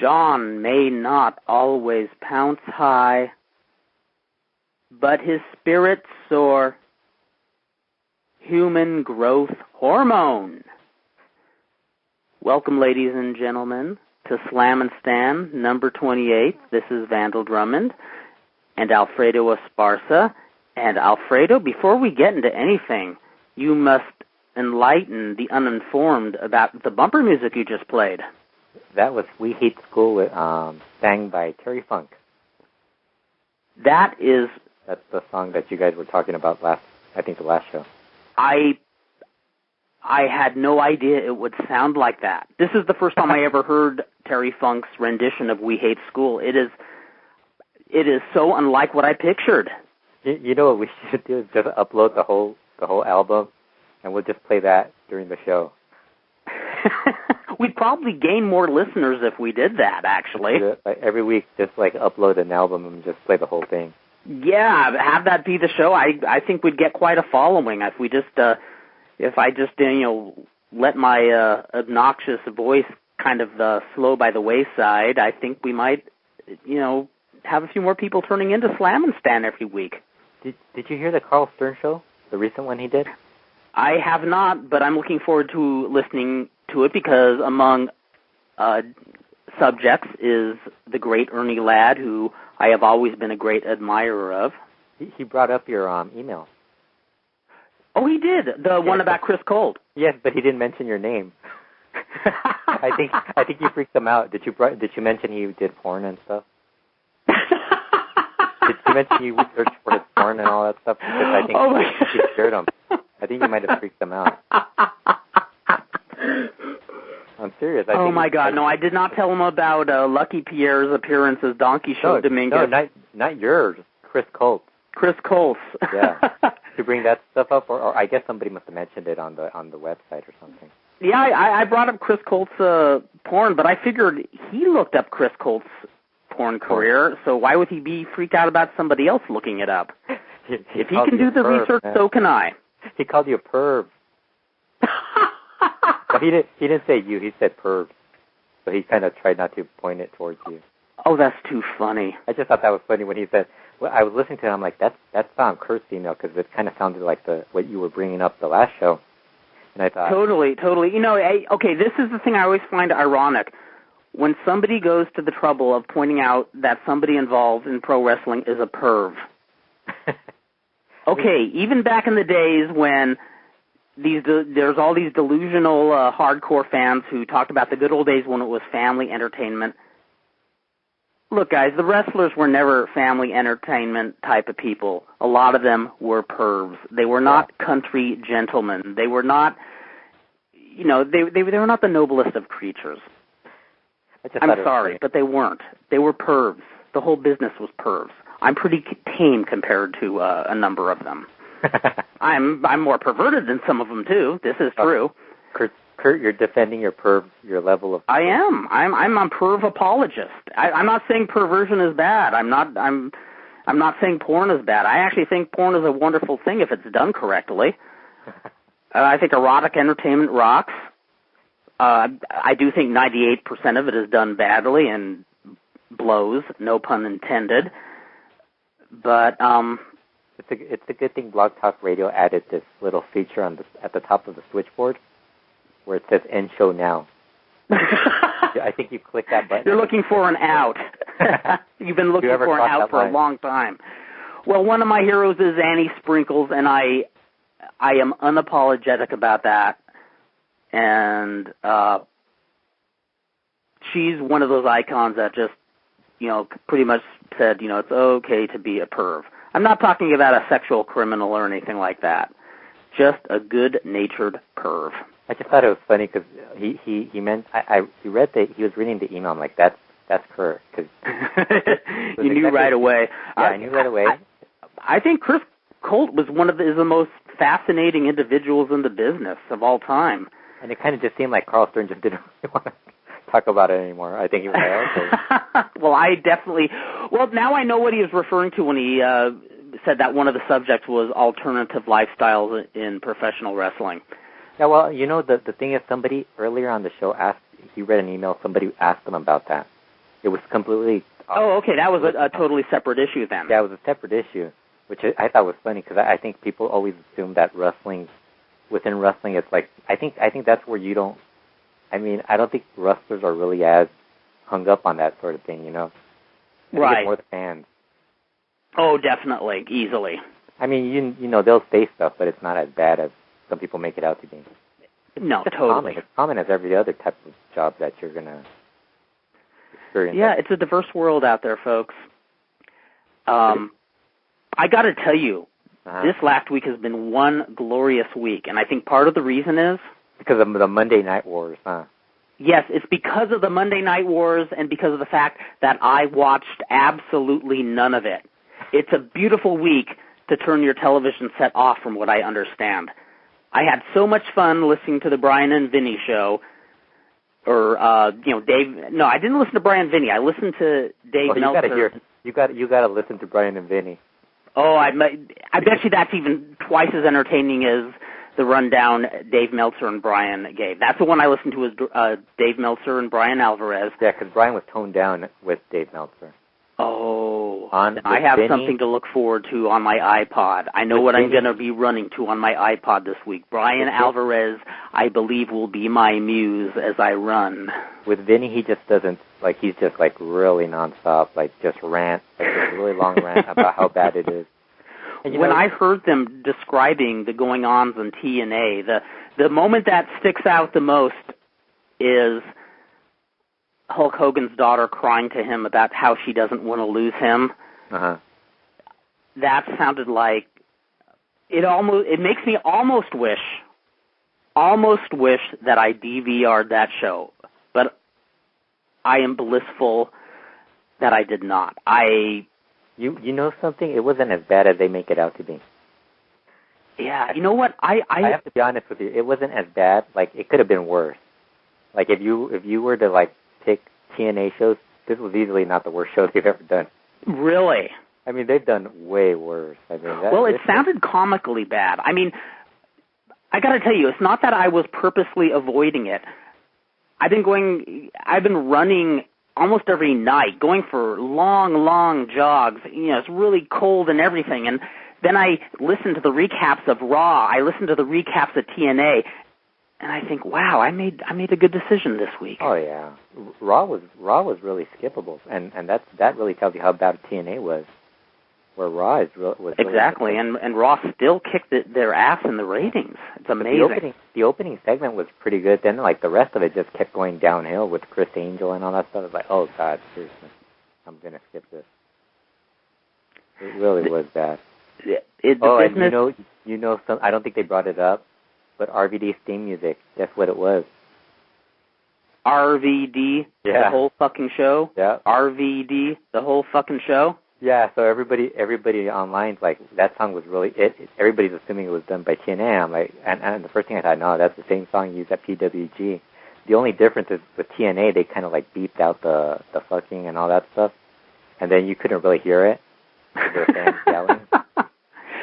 John may not always pounce high, but his spirit soar. Human growth hormone. Welcome, ladies and gentlemen, to Slammin Stan, number 28. This is Vandal Drummond and Fredo Esparza. And Alfredo, before we get into anything, you must enlighten the uninformed about the bumper music you just played. That was We Hate School, sang by Terry Funk. That's the song that you guys were talking about the last show. I had no idea it would sound like that. This is the first time I ever heard Terry Funk's rendition of We Hate School. It is so unlike what I pictured. You know what we should do is just upload the whole album, and we'll just play that during the show. We'd probably gain more listeners if we did that, actually. Like every week, just like upload an album and just play the whole thing. Yeah, have that be the show. I think we'd get quite a following if we just if I just let my obnoxious voice kind of slow by the wayside. I think we might have a few more people turning into Slammin Stan every week. Did you hear the Carl Stern show, the recent one he did? I have not, but I'm looking forward to listening to it because among subjects is the great Ernie Ladd, who I have always been a great admirer of. He brought up your email. Oh, he did? The one about Chris Colt? Yes, but he didn't mention your name. I think you freaked him out. Did you mention he did porn and stuff? Did you mention you searched for his porn and all that stuff? Because I think you scared him. I think you might have freaked him out. I'm serious. Oh my God! No, I did not tell him about Lucky Pierre's appearance as Donkey Show Dominguez. No, not yours. Chris Colt. Chris Colt. Yeah. To bring that stuff up, or I guess somebody must have mentioned it on the website or something. Yeah, I brought up Chris Colt's porn, but I figured he looked up Chris Colt's porn career, so why would he be freaked out about somebody else looking it up? If he can do the research, so can I. He called you a perv. He didn't say you. He said perv. So he kind of tried not to point it towards you. Oh, that's too funny. I just thought that was funny when he said. Well, I was listening to him. I'm like, that's not cursed email because it kind of sounded like what you were bringing up the last show. And I thought totally. Okay, this is the thing I always find ironic. When somebody goes to the trouble of pointing out that somebody involved in pro wrestling is a perv. Okay, even back in the days when there's all these delusional hardcore fans who talked about the good old days when it was family entertainment. Look, guys, the wrestlers were never family entertainment type of people. A lot of them were pervs. They were not country gentlemen. They were not, they were not the noblest of creatures. I'm sorry, but they weren't. They were pervs. The whole business was pervs. I'm pretty tame compared to a number of them. I'm more perverted than some of them too. This is true. Kurt, you're defending your level of. I am. I'm a perv apologist. I'm not saying perversion is bad. I'm not saying porn is bad. I actually think porn is a wonderful thing if it's done correctly. I think erotic entertainment rocks. I do think 98% of it is done badly and blows, no pun intended. But it's a good thing Blog Talk Radio added this little feature at the top of the switchboard where it says "End Show Now." I think you click that button. You're looking for an out. You've been looking for an out for a long time. Well, one of my heroes is Annie Sprinkles, and I am unapologetic about that. And she's one of those icons that just, pretty much said, it's okay to be a perv. I'm not talking about a sexual criminal or anything like that. Just a good-natured perv. I just thought it was funny because he meant he read he was reading the email. I'm like, that's Kurt. Cause you knew right away. Yeah, I knew right away. I think Chris Colt was is the most fascinating individuals in the business of all time. And it kind of just seemed like Carl Stern just didn't really want to talk about it anymore. I think he was like, okay. Well, now I know what he was referring to when he said that one of the subjects was alternative lifestyles in professional wrestling. Yeah, well, the thing is, somebody earlier on the show asked, he read an email. Somebody asked him about that. It was completely. Oh, okay. That was a totally separate issue then. Yeah, it was a separate issue, which I thought was funny because I think people always assume that within wrestling, it's like I think that's where you don't. I mean, I don't think wrestlers are really as hung up on that sort of thing, you know. I think it's more the fans. Oh, definitely, easily. I mean, you know, they'll say stuff, but it's not as bad as some people make it out to be. No, totally. It's common as every other type of job that you're going to experience. Yeah, it's a diverse world out there, folks. I got to tell you, this last week has been one glorious week, and I think part of the reason is... Because of the Monday Night Wars, huh? Yes, it's because of the Monday Night Wars and because of the fact that I watched absolutely none of it. It's a beautiful week to turn your television set off, from what I understand. I had so much fun listening to the Brian and Vinny show, or Dave. No, I didn't listen to Brian and Vinny. I listened to Dave Meltzer. You got to listen to Brian and Vinny. Oh, I bet you that's even twice as entertaining as the rundown Dave Meltzer and Brian gave. That's the one I listened to, was Dave Meltzer and Brian Alvarez. Yeah, because Brian was toned down with Dave Meltzer. Oh, I have something to look forward to on my iPod. I know what I'm going to be running to on my iPod this week. Brian Alvarez, I believe, will be my muse as I run. With Vinny, he just doesn't, he's just, really nonstop, just rant, a really long rant about how bad it is. And, when I heard them describing the going-ons on TNA, the moment that sticks out the most is Hulk Hogan's daughter crying to him about how she doesn't want to lose him. Uh-huh. That sounded like it makes me almost wish that I DVR'd that show, but I am blissful that I did not. You know something? It wasn't as bad as they make it out to be. Yeah, you know what? I have to be honest with you. It wasn't as bad. It could have been worse. If you were to pick TNA shows, this was easily not the worst show they've ever done. Really? I mean, they've done way worse. I mean, it sounded comically bad. I mean, I got to tell you, it's not that I was purposely avoiding it. I've been running almost every night, going for long jogs. It's really cold and everything. And then I listen to the recaps of Raw. I listen to the recaps of TNA. And I think, wow, I made a good decision this week. Oh yeah, Raw was really skippable, and that really tells you how bad TNA was. Where Raw was exactly, really and Raw still kicked their ass in the ratings. It's amazing. The opening segment was pretty good. Then the rest of it just kept going downhill with Chris Angel and all that stuff. It's like, oh God, seriously, I'm gonna skip this. It really was bad. And you know some. I don't think they brought it up. But RVD's theme music, guess what it was? RVD, yeah. The whole fucking show? Yeah. RVD, the whole fucking show? Yeah, so everybody online's that song was really, everybody's assuming it was done by TNA. I'm like, and the first thing I thought, no, that's the same song used at PWG. The only difference is with TNA, they kind of beeped out the fucking and all that stuff. And then you couldn't really hear it. The fans yelling.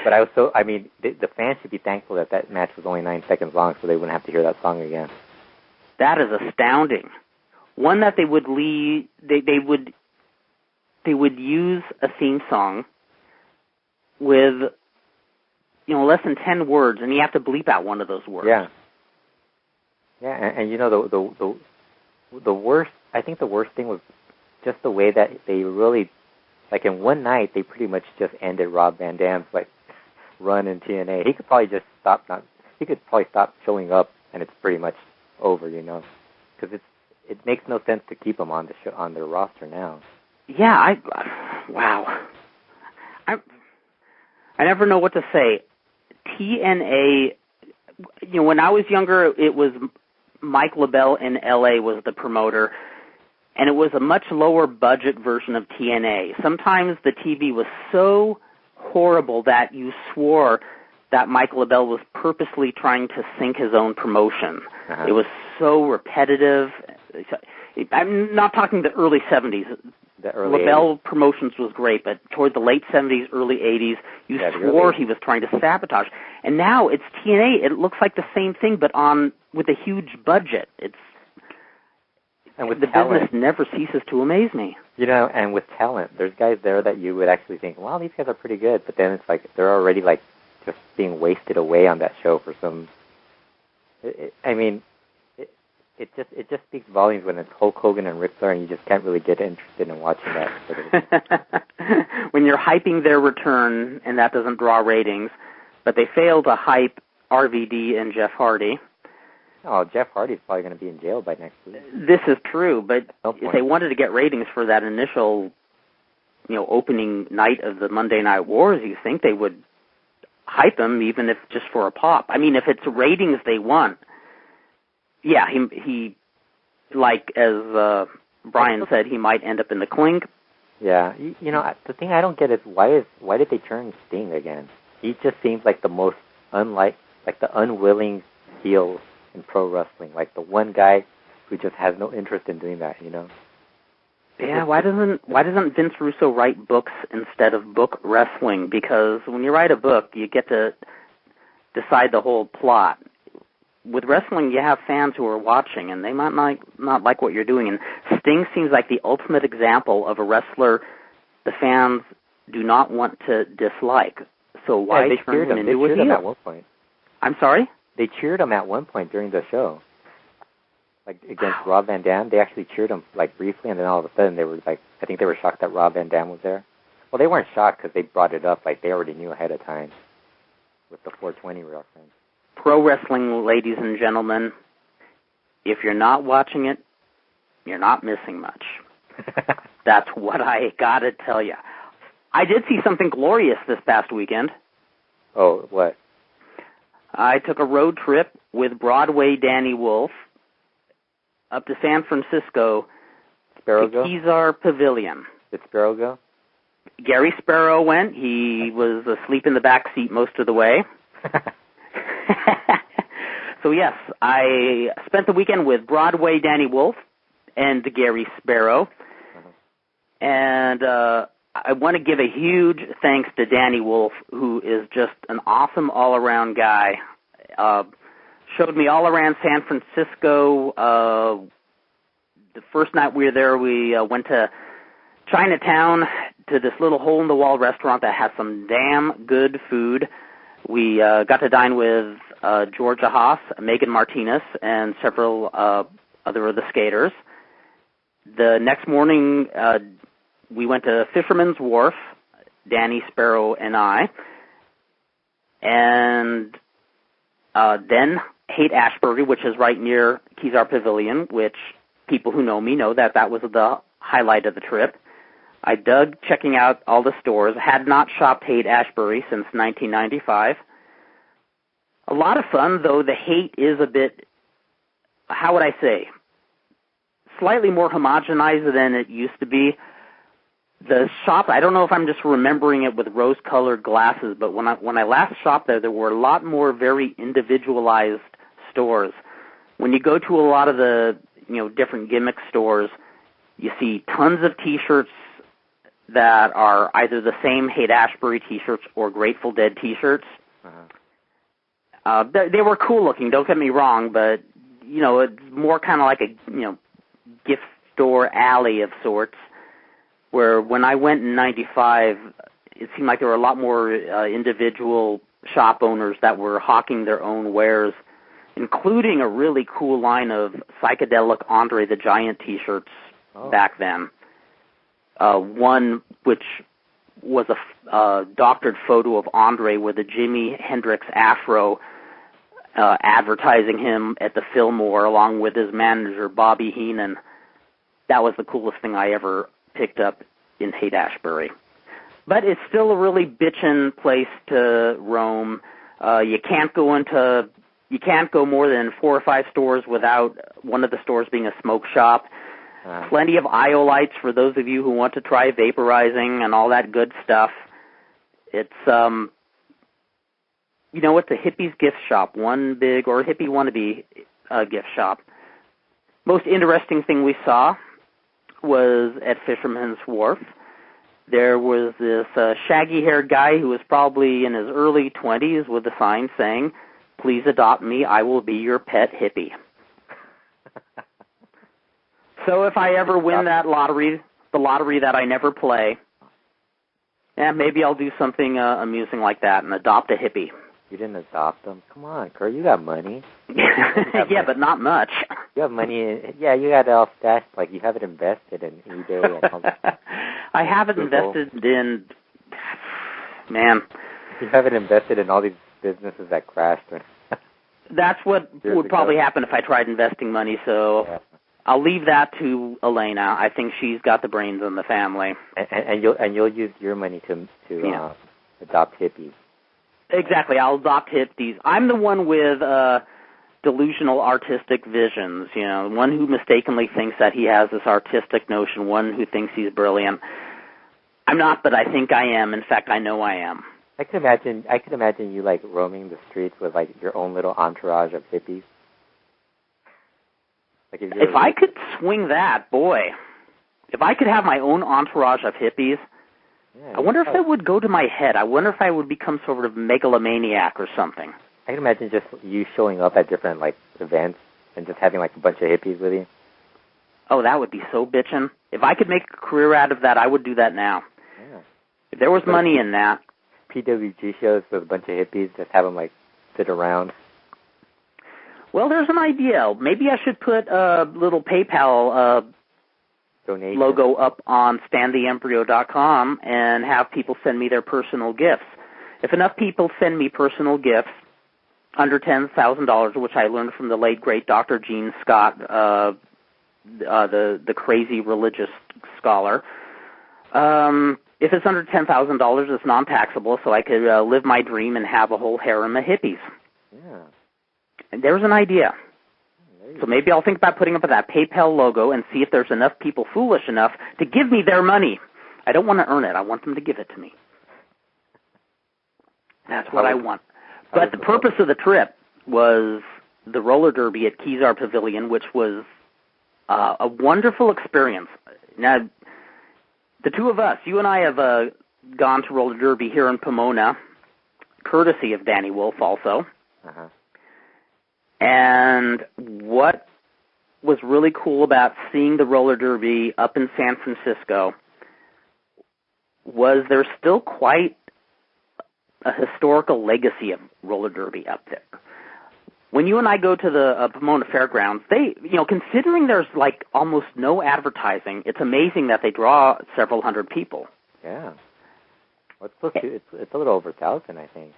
But the fans should be thankful that match was only 9 seconds long, so they wouldn't have to hear that song again. That is astounding. One that they would use a theme song with less than 10 words, and you have to bleep out one of those words. Yeah. Yeah, and the worst. I think the worst thing was just the way that they really, in one night, they pretty much just ended Rob Van Dam's run in TNA. He could probably just stop showing up, and it's pretty much over, because it makes no sense to keep him on the show, on their roster now. Yeah, wow. I never know what to say. TNA, when I was younger, it was Mike LaBelle in LA was the promoter, and it was a much lower budget version of TNA. Sometimes the TV was so horrible that you swore that Mike LaBelle was purposely trying to sink his own promotion. Uh-huh. It was so repetitive. I'm not talking the early 70s. The early LaBelle 80s. Promotions was great, but toward the late 70s, early 80s, you swore he was trying to sabotage. And now it's TNA. It looks like the same thing, but with a huge budget. And with the talent, business never ceases to amaze me. You know, and with talent, there's guys there that you would actually think, wow, these guys are pretty good, but then it's like they're already like just being wasted away on that show for some. It just speaks volumes when it's Hulk Hogan and Ric Flair, and you just can't really get interested in watching that. When you're hyping their return, and that doesn't draw ratings, but they fail to hype RVD and Jeff Hardy. Oh, Jeff Hardy's probably going to be in jail by next week. This is true, but No if point. they wanted to get ratings for that initial, opening night of the Monday Night Wars, you think they would hype him, even if just for a pop. I mean, if it's ratings they want, yeah, he like as Brian said, he might end up in the clink. Yeah, the thing I don't get is why did they turn Sting again? He just seems like the most the unwilling heel in pro wrestling, like the one guy who just has no interest in doing that, Yeah, why doesn't Vince Russo write books instead of book wrestling? Because when you write a book, you get to decide the whole plot. With wrestling, you have fans who are watching, and they might not like what you're doing. And Sting seems like the ultimate example of a wrestler the fans do not want to dislike. So why turn him into a heel? They cheered him at one point. I'm sorry? They cheered him at one point during the show. Like, against Rob Van Dam, they actually cheered him, like, briefly, and then all of a sudden they were, like, I think they were shocked that Rob Van Dam was there. Well, they weren't shocked because they brought it up, like, they already knew ahead of time with the 420 reference. Pro wrestling, ladies and gentlemen, if you're not watching it, you're not missing much. That's what I gotta tell you. I did see something glorious this past weekend. Oh, what? I took a road trip with Broadway Danny Wolf up to San Francisco Sparrow to go? Kezar Pavilion. Did Sparrow go? Gary Sparrow went. He was asleep in the back seat most of the way. So, yes, I spent the weekend with Broadway Danny Wolf and Gary Sparrow. And I want to give a huge thanks to Danny Wolf, who is just an awesome all-around guy. Showed me all around San Francisco. The first night we were there, we went to Chinatown to this little hole-in-the-wall restaurant that has some damn good food. We got to dine with Georgia Haas, Megan Martinez, and several other of the skaters. The next morning, we went to Fisherman's Wharf, Danny, Sparrow, and I, and then Haight-Ashbury, which is right near Kezar Pavilion, which people who know me know that was the highlight of the trip. I dug checking out all the stores. Had not shopped Haight-Ashbury since 1995. A lot of fun, though the Haight is a bit, how would I say, slightly more homogenized than it used to be. The shop, I don't know if I'm just remembering it with rose-colored glasses, but when I last shopped there were a lot more very individualized stores. When you go to a lot of the different gimmick stores, you see tons of T-shirts that are either the same Haight-Ashbury T-shirts or Grateful Dead T-shirts. They were cool looking, don't get me wrong, but it's more kind of like a gift store alley of sorts. Where when I went in 95, it seemed like there were a lot more individual shop owners that were hawking their own wares, including a really cool line of psychedelic Andre the Giant T-shirts back then. One which was a doctored photo of Andre with a Jimi Hendrix afro, advertising him at the Fillmore along with his manager, Bobby Heenan. That was the coolest thing I ever picked up in Haight-Ashbury. But it's still a really bitchin' place to roam. You can't go more than 4 or 5 stores without one of the stores being a smoke shop. Plenty of iolites for those of you who want to try vaporizing and all that good stuff. It's it's a hippie's gift shop, one big, or hippie wannabe gift shop. Most interesting thing we saw was at Fisherman's Wharf. There was this shaggy-haired guy who was probably in his early 20s with a sign saying, "Please adopt me, I will be your pet hippie." So if I ever win that lottery, the lottery that I never play, maybe I'll do something amusing like that and adopt a hippie. You didn't adopt them? Come on, Kurt, you got money. Yeah, but not much. You have money. Yeah, you got it all stashed. Like, you have it invested in eBay and all that. I have it invested in, man. You have it invested in all these businesses that crashed. That's what would probably happen if I tried investing money, so I'll leave that to Elena. I think she's got the brains in the family. And you'll use your money to adopt hippies. Exactly. I'll adopt hippies. I'm the one with delusional artistic visions, one who mistakenly thinks that he has this artistic notion, one who thinks he's brilliant. I'm not, but I think I am. In fact, I know I am. I could imagine you, like, roaming the streets with, like, your own little entourage of hippies. Like, if I could swing that, boy. If I could have my own entourage of hippies, I wonder if that would go to my head. I wonder if I would become sort of megalomaniac or something. I can imagine just you showing up at different, like, events and just having, like, a bunch of hippies with you. Oh, that would be so bitchin'. If I could make a career out of that, I would do that now. Yeah. If there was money in that. PWG shows with a bunch of hippies, just have them, like, sit around. Well, there's an idea. Maybe I should put a little PayPal donation logo up on StanTheEmbryo.com and have people send me their personal gifts. If enough people send me personal gifts under $10,000, which I learned from the late, great Dr. Gene Scott, the crazy religious scholar, if it's under $10,000, it's non-taxable, so I could live my dream and have a whole harem of hippies. Yeah. And there's an idea. So maybe I'll think about putting up that PayPal logo and see if there's enough people foolish enough to give me their money. I don't want to earn it. I want them to give it to me. That's what I want. But the purpose of the trip was the roller derby at Kezar Pavilion, which was a wonderful experience. Now, the two of us, you and I have gone to roller derby here in Pomona, courtesy of Danny Wolf also. Uh-huh. And what was really cool about seeing the roller derby up in San Francisco was there's still quite a historical legacy of roller derby up there. When you and I go to the Pomona Fairgrounds, they, considering there's like almost no advertising, it's amazing that they draw several hundred people. Yeah. Well, it's a little over 1,000, I think.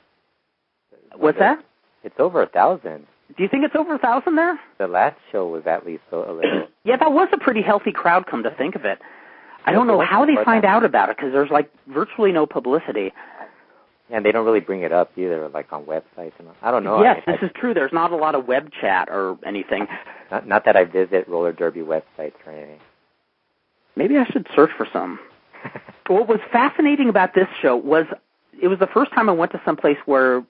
What's that? It's over 1,000. Do you think it's over 1,000 there? The last show was at least a little. Yeah, that was a pretty healthy crowd, come to think of it. I don't know how they find out about it, because there's like virtually no publicity. Yeah, and they don't really bring it up either, like on websites. And I don't know. Yes, this is true. There's not a lot of web chat or anything. Not that I visit roller derby websites or anything. Maybe I should search for some. What was fascinating about this show was it was the first time I went to some place where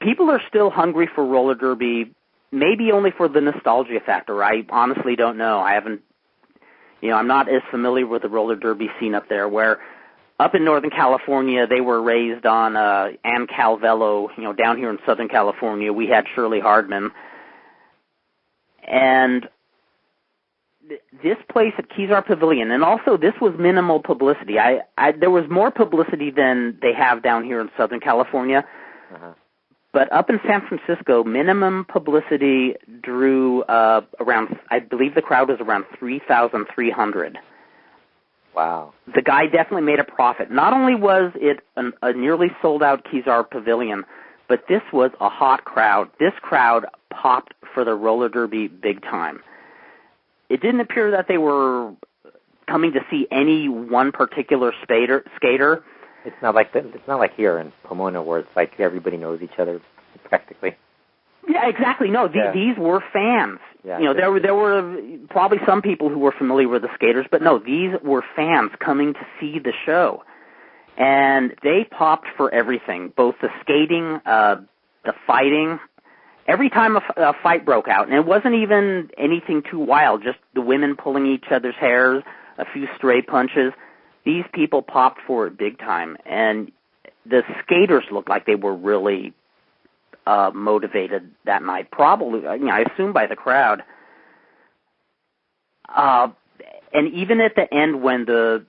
people are still hungry for roller derby, maybe only for the nostalgia factor. I honestly don't know. I haven't, I'm not as familiar with the roller derby scene up there, where up in Northern California, they were raised on Ann Calvello. Down here in Southern California, we had Shirley Hardman. And this place at Kezar Pavilion, and also this was minimal publicity. There was more publicity than they have down here in Southern California. Uh-huh. But up in San Francisco, minimum publicity drew around, I believe the crowd was around 3,300. Wow. The guy definitely made a profit. Not only was it a nearly sold-out Kezar Pavilion, but this was a hot crowd. This crowd popped for the roller derby big time. It didn't appear that they were coming to see any one particular skater. It's not like here in Pomona where it's like everybody knows each other practically. Yeah, exactly. No, these were fans. Yeah, there were probably some people who were familiar with the skaters, but no, these were fans coming to see the show. And they popped for everything, both the skating, the fighting. Every time a fight broke out, and it wasn't even anything too wild, just the women pulling each other's hairs, a few stray punches. These people popped for it big time, and the skaters looked like they were really motivated that night. Probably, I assume by the crowd. And even at the end when the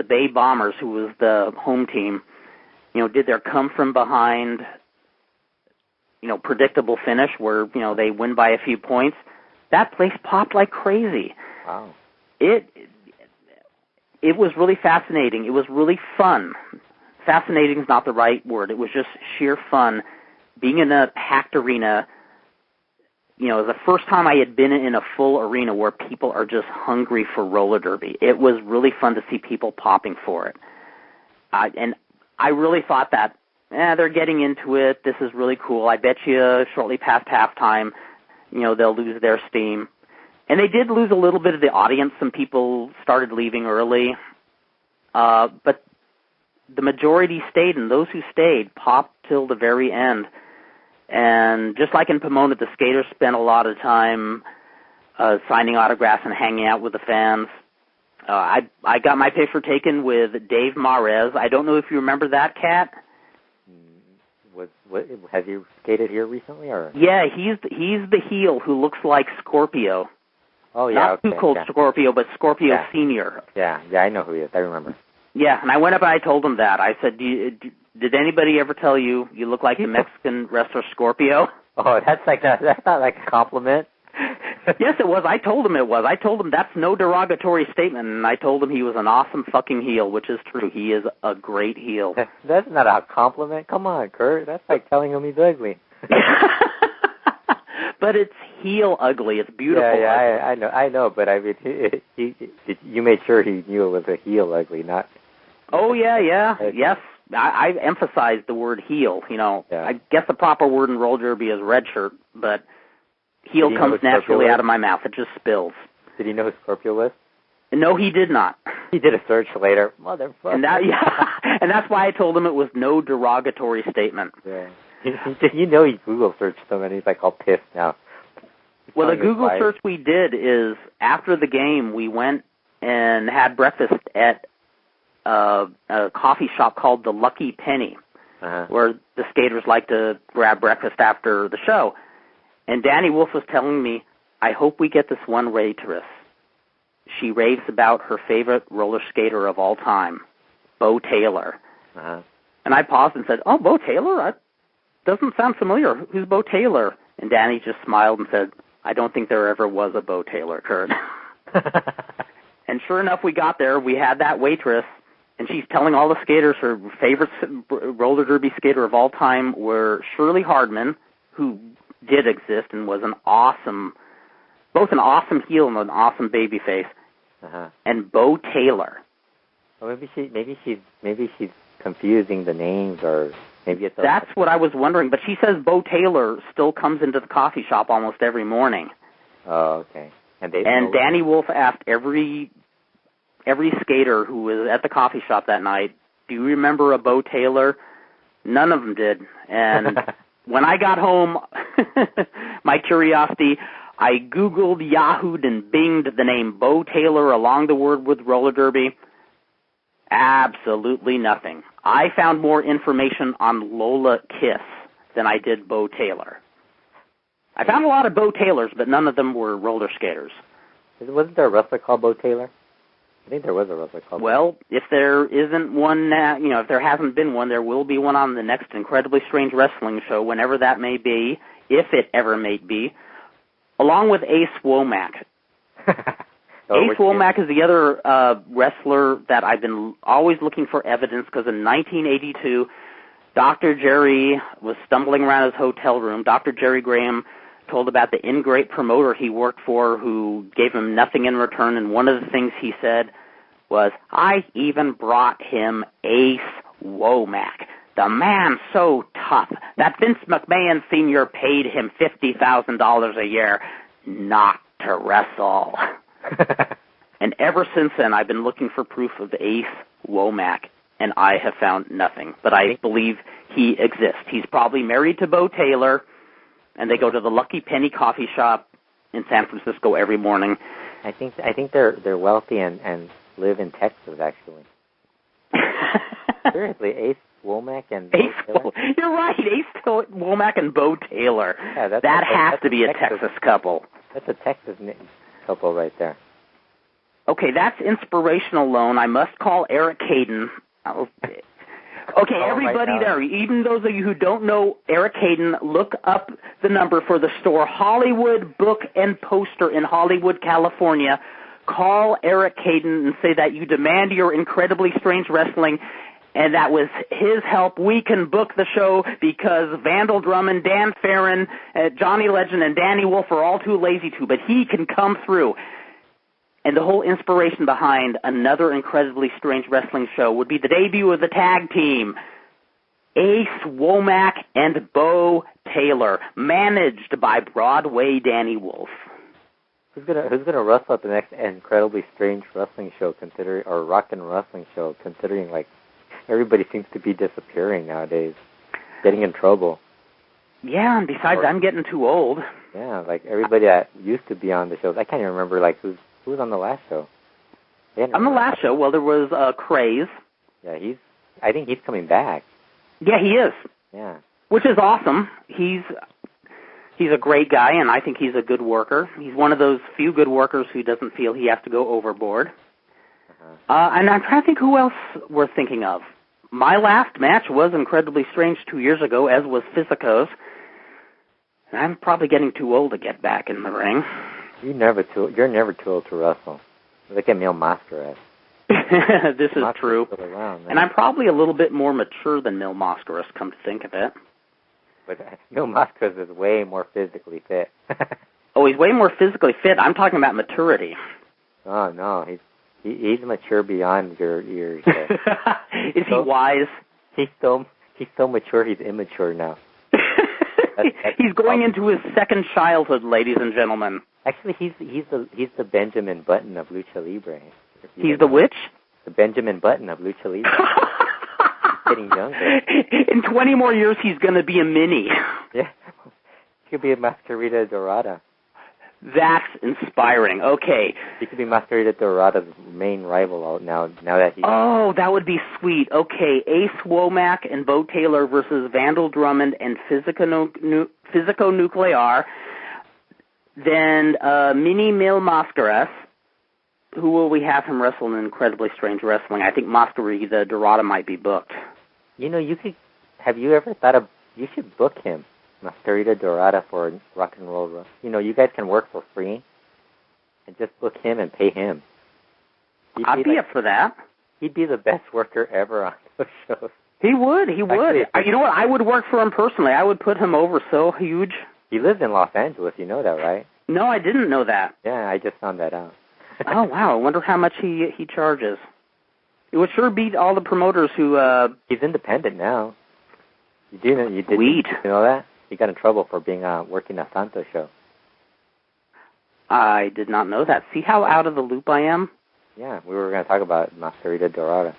Bay Bombers, who was the home team, did their come from behind, predictable finish where, they win by a few points, that place popped like crazy. Wow. It was really fascinating. It was really fun. Fascinating is not the right word. It was just sheer fun. Being in a packed arena, the first time I had been in a full arena where people are just hungry for roller derby. It was really fun to see people popping for it. And I really thought that, they're getting into it. This is really cool. I bet you shortly past halftime, they'll lose their steam. And they did lose a little bit of the audience. Some people started leaving early. But the majority stayed, and those who stayed popped till the very end. And just like in Pomona, the skaters spent a lot of time signing autographs and hanging out with the fans. I got my picture taken with Dave Mares. I don't know if you remember that, Cat. Has he skated here recently, or? Yeah, he's the heel who looks like Scorpio. Oh yeah, not okay, too cold Scorpio, but Scorpio Senior. Yeah, I know who he is. I remember. Yeah, and I went up and I told him that. I said, did anybody ever tell you look like the Mexican wrestler Scorpio? Oh, that's not like a compliment. Yes, it was. I told him it was. I told him that's no derogatory statement, and I told him he was an awesome fucking heel, which is true. He is a great heel. That's not a compliment. Come on, Kurt. That's like telling him he's ugly. But it's heel ugly. It's beautiful. Yeah, I know. But I mean, you made sure he knew it was a heel ugly, not. Oh yeah, yes. I emphasized the word heel. I guess the proper word in roller derby is red shirt, but heel comes naturally out of my mouth. It just spills. Did he know who Scorpio was? No, he did not. He did a search later. Motherfucker. And that's why I told him it was no derogatory statement. Yeah. He Google searched them, and he's like all pissed now. Well, the Google search we did is after the game, we went and had breakfast at a coffee shop called the Lucky Penny, where the skaters like to grab breakfast after the show. And Danny Wolf was telling me, I hope we get this one waitress. She raves about her favorite roller skater of all time, Bo Taylor. And I paused and said, oh, Bo Taylor? That doesn't sound familiar. Who's Bo Taylor? And Danny just smiled and said, I don't think there ever was a Bo Taylor, Kurt. And sure enough, we got there. We had that waitress, and she's telling all the skaters her favorite roller derby skater of all time were Shirley Hardman, who did exist and was both an awesome heel and an awesome babyface, and Bo Taylor. Well, maybe she's confusing the names, or maybe it's. That's what I was wondering. But she says Bo Taylor still comes into the coffee shop almost every morning. Oh, okay. And Danny Wolf asked every skater who was at the coffee shop that night, do you remember a Bo Taylor? None of them did. And when I got home, my curiosity, I Googled, Yahoo'd, and Binged the name Bo Taylor along the word with roller derby. Absolutely nothing. I found more information on Lola Kiss than I did Bo Taylor. I found a lot of Bo Taylors, but none of them were roller skaters. Wasn't there a wrestler called Bo Taylor? I think there was a wrestler called. Well, if there isn't one, if there hasn't been one, there will be one on the next Incredibly Strange Wrestling show, whenever that may be, if it ever may be, along with Ace Womack. Ace Womack is the other wrestler that I've been always looking for evidence, because in 1982, Dr. Jerry was stumbling around his hotel room. Dr. Jerry Graham told about the ingrate promoter he worked for who gave him nothing in return, and one of the things he said was, I even brought him Ace Womack. The man so tough that Vince McMahon Sr. paid him $50,000 a year not to wrestle. And ever since then, I've been looking for proof of Ace Womack, and I have found nothing. But I believe he exists. He's probably married to Bo Taylor, and they go to the Lucky Penny coffee shop in San Francisco every morning. I think they're wealthy and live in Texas, actually. Seriously, Ace Womack and Bo Taylor? You're right, Ace Womack and Bo Taylor. Yeah, that has to be a Texas couple. That's a Texas couple right there. Okay, that's inspirational alone. I must call Eric Hayden. Okay, everybody there, even those of you who don't know Eric Hayden, look up the number for the store Hollywood Book and Poster in Hollywood, California. Call Eric Hayden and say that you demand your Incredibly Strange Wrestling, and that with his help we can book the show because Vandal Drummond, Dan Farron, Johnny Legend, and Danny Wolf are all too lazy to, but he can come through. And the whole inspiration behind another Incredibly Strange Wrestling show would be the debut of the tag team, Ace Womack and Bo Taylor, managed by Broadway Danny Wolf. Who's gonna wrestle at the next Incredibly Strange Wrestling show, or Rock and Wrestling show, considering like everybody seems to be disappearing nowadays, getting in trouble. Yeah, and besides, I'm getting too old. Yeah, like everybody that used to be on the shows, I can't even remember like who was on the last show. On the last show, well, there was Craze. Yeah, I think he's coming back. Yeah, he is. Yeah. Which is awesome. He's a great guy, and I think he's a good worker. He's one of those few good workers who doesn't feel he has to go overboard. And I'm trying to think who else we're thinking of. My last match was Incredibly Strange 2 years ago, as was Physico's. And I'm probably getting too old to get back in the ring. You're never too old to wrestle. Look at Mil Mascaras. This is true. Around, and I'm probably a little bit more mature than Mil Mascaras, come to think of it. But Mil Mascaras is way more physically fit. Oh, he's way more physically fit. I'm talking about maturity. Oh, no. He's mature beyond your years. Is he wise? He's so mature, he's immature now. He's going into his second childhood, ladies and gentlemen. Actually, he's the Benjamin Button of Lucha Libre. He's the which? The Benjamin Button of Lucha Libre. He's getting younger. In 20 more years, he's going to be a mini. Yeah. He'll be a Mascarita Dorada. That's inspiring. Okay. He could be Mascarita Dorada's main rival now that he... Oh, that would be sweet. Okay, Ace Womack and Bo Taylor versus Vandal Drummond and Physico Nuclear. Then Mini Mil Mascaras. Who will we have him wrestle in Incredibly Strange Wrestling? I think Mascarita Dorada might be booked. You know, have you ever thought of... You should book him. Mascarita Dorada for Rock and Roll. You know, you guys can work for free and just book him and pay him. I'd be up for that. He'd be the best worker ever on those shows. He would. Actually, you know what? I would work for him personally. I would put him over so huge. He lives in Los Angeles. You know that, right? No, I didn't know that. Yeah, I just found that out. Oh, wow. I wonder how much he charges. It would sure beat all the promoters who... He's independent now. You did Sweet. You know that? He got in trouble for being working a Santo show. I did not know that. See how out of the loop I am? Yeah, we were going to talk about Mascarita Dorada.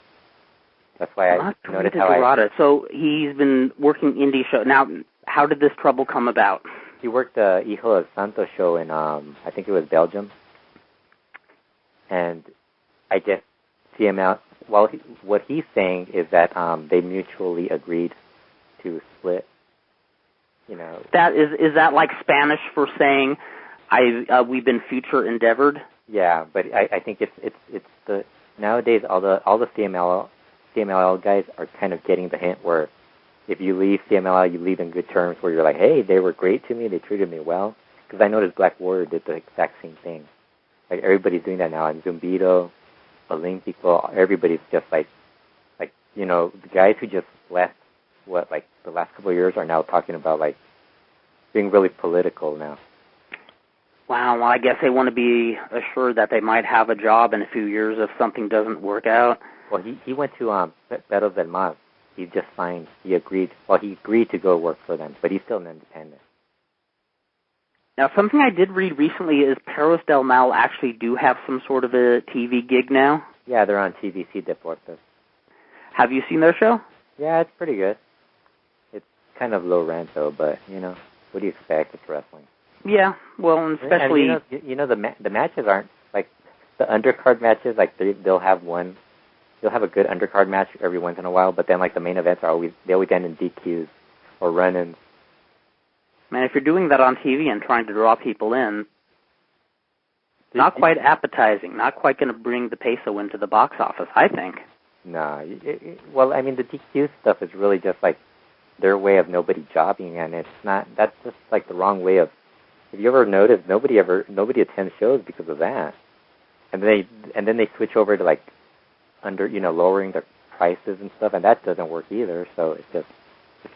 That's why I noticed how Dorada. So he's been working indie show. Now, how did this trouble come about? He worked the Hijo del Santo show in, I think it was Belgium. And I guess CML, what he's saying is that they mutually agreed to split. You know, that is that like Spanish for saying we've been future endeavored? Yeah, but I think it's the nowadays all the CMLL guys are kind of getting the hint where if you leave CMLL, you leave in good terms, where you're like, hey, they were great to me, they treated me well. Because I noticed Black Warrior did the exact same thing. Like everybody's doing that now, and Zumbido, Olympico, everybody's just like you know, the guys who just left. The last couple of years are now talking about, being really political now. Wow, well, I guess they want to be assured that they might have a job in a few years if something doesn't work out. Well, he went to Perro del Mar. He just signed. He agreed to go work for them, but he's still an independent. Now, something I did read recently is Perros del Mal actually do have some sort of a TV gig now. Yeah, they're on TVC Deportes. Have you seen their show? Yeah, it's pretty good. Kind of low rent though, but you know, what do you expect? It's wrestling. Yeah, well, and especially the matches aren't like the undercard matches. Like they'll have a good undercard match every once in a while, but then like the main events always end in DQs or run-ins. Man, if you're doing that on TV and trying to draw people in, Not quite appetizing. Not quite going to bring the peso into the box office, I think. No. Well, I mean, the DQ stuff is really just like their way of nobody jobbing, and it's not. That's just like the wrong way of. If you ever notice, nobody attends shows because of that, and then they switch over to like lowering their prices and stuff, and that doesn't work either. So it just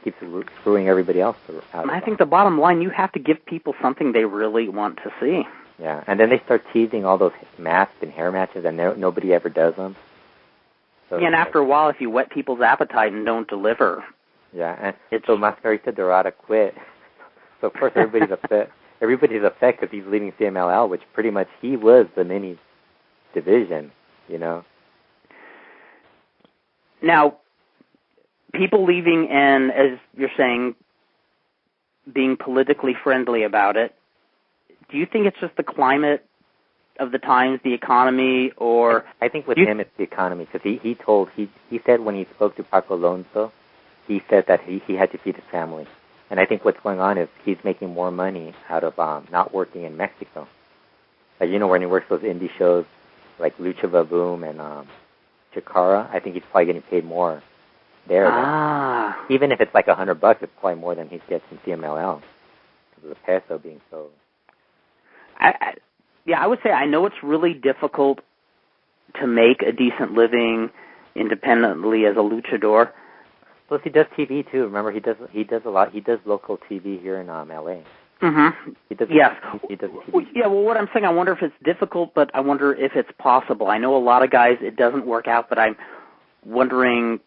keeps screwing everybody else out. I think the bottom line, you have to give people something they really want to see. Yeah, and then they start teasing all those masks and hair matches, and nobody ever does them. So, and after a while, if you whet people's appetite and don't deliver. Yeah, and so Mascarita Dorada quit. So of course everybody's upset. Everybody's upset because he's leaving CMLL, which pretty much he was the mini division, Now, people leaving and, as you're saying, being politically friendly about it, do you think it's just the climate of the times, the economy, or... I think with him it's the economy, because he said when he spoke to Paco Alonso, he said that he had to feed his family. And I think what's going on is he's making more money out of not working in Mexico. Like, when he works those indie shows like Lucha Vaboom and Chikara, I think he's probably getting paid more there. Even if it's like $100, it's probably more than he gets in CMLL because of the peso being so... I would say I know it's really difficult to make a decent living independently as a luchador. Plus, he does TV too. Remember, he does a lot. He does local TV here in LA. Mm-hmm. He does TV. Yeah. Well, what I'm saying, I wonder if it's difficult, but I wonder if it's possible. I know a lot of guys it doesn't work out, but I'm wondering.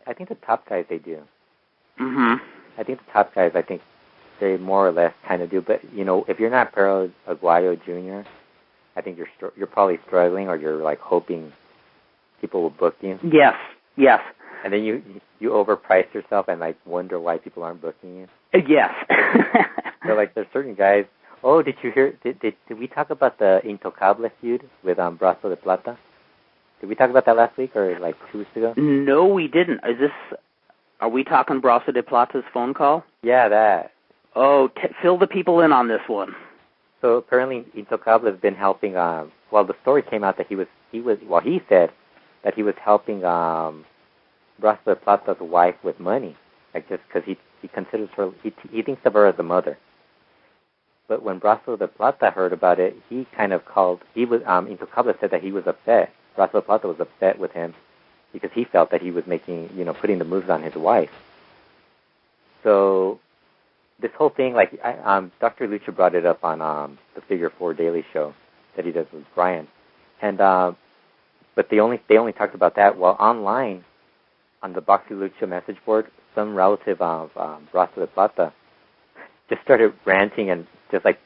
I think the top guys they do. Mm-hmm. I think the top guys, they more or less kind of do. But if you're not Perro Aguayo Jr., I think you're probably struggling, or you're like hoping people will book you. Yes. And then you overprice yourself and like wonder why people aren't booking you. Yes. So like there's certain guys. Oh, did you hear? Did we talk about the Intocable feud with Brazo de Plata? Did we talk about that last week or like 2 weeks ago? No, we didn't. Are we talking Brazo de Plata's phone call? Yeah, that. Oh, fill the people in on this one. So apparently Intocable has been helping. The story came out that he said that he was helping Brazo de Plata's wife with money, like just because he considers her, he thinks of her as a mother. But when Brazo de Plata heard about it, he kind of Intocable said that he was upset. Brazo de Plata was upset with him because he felt that he was making, putting the moves on his wife. So this whole thing, like, Dr. Lucha brought it up on the Figure 4 Daily Show that he does with Brian. And, but they only talked about that, while online, on the Boxy Lucha message board, some relative of Brazo de Plata just started ranting and just like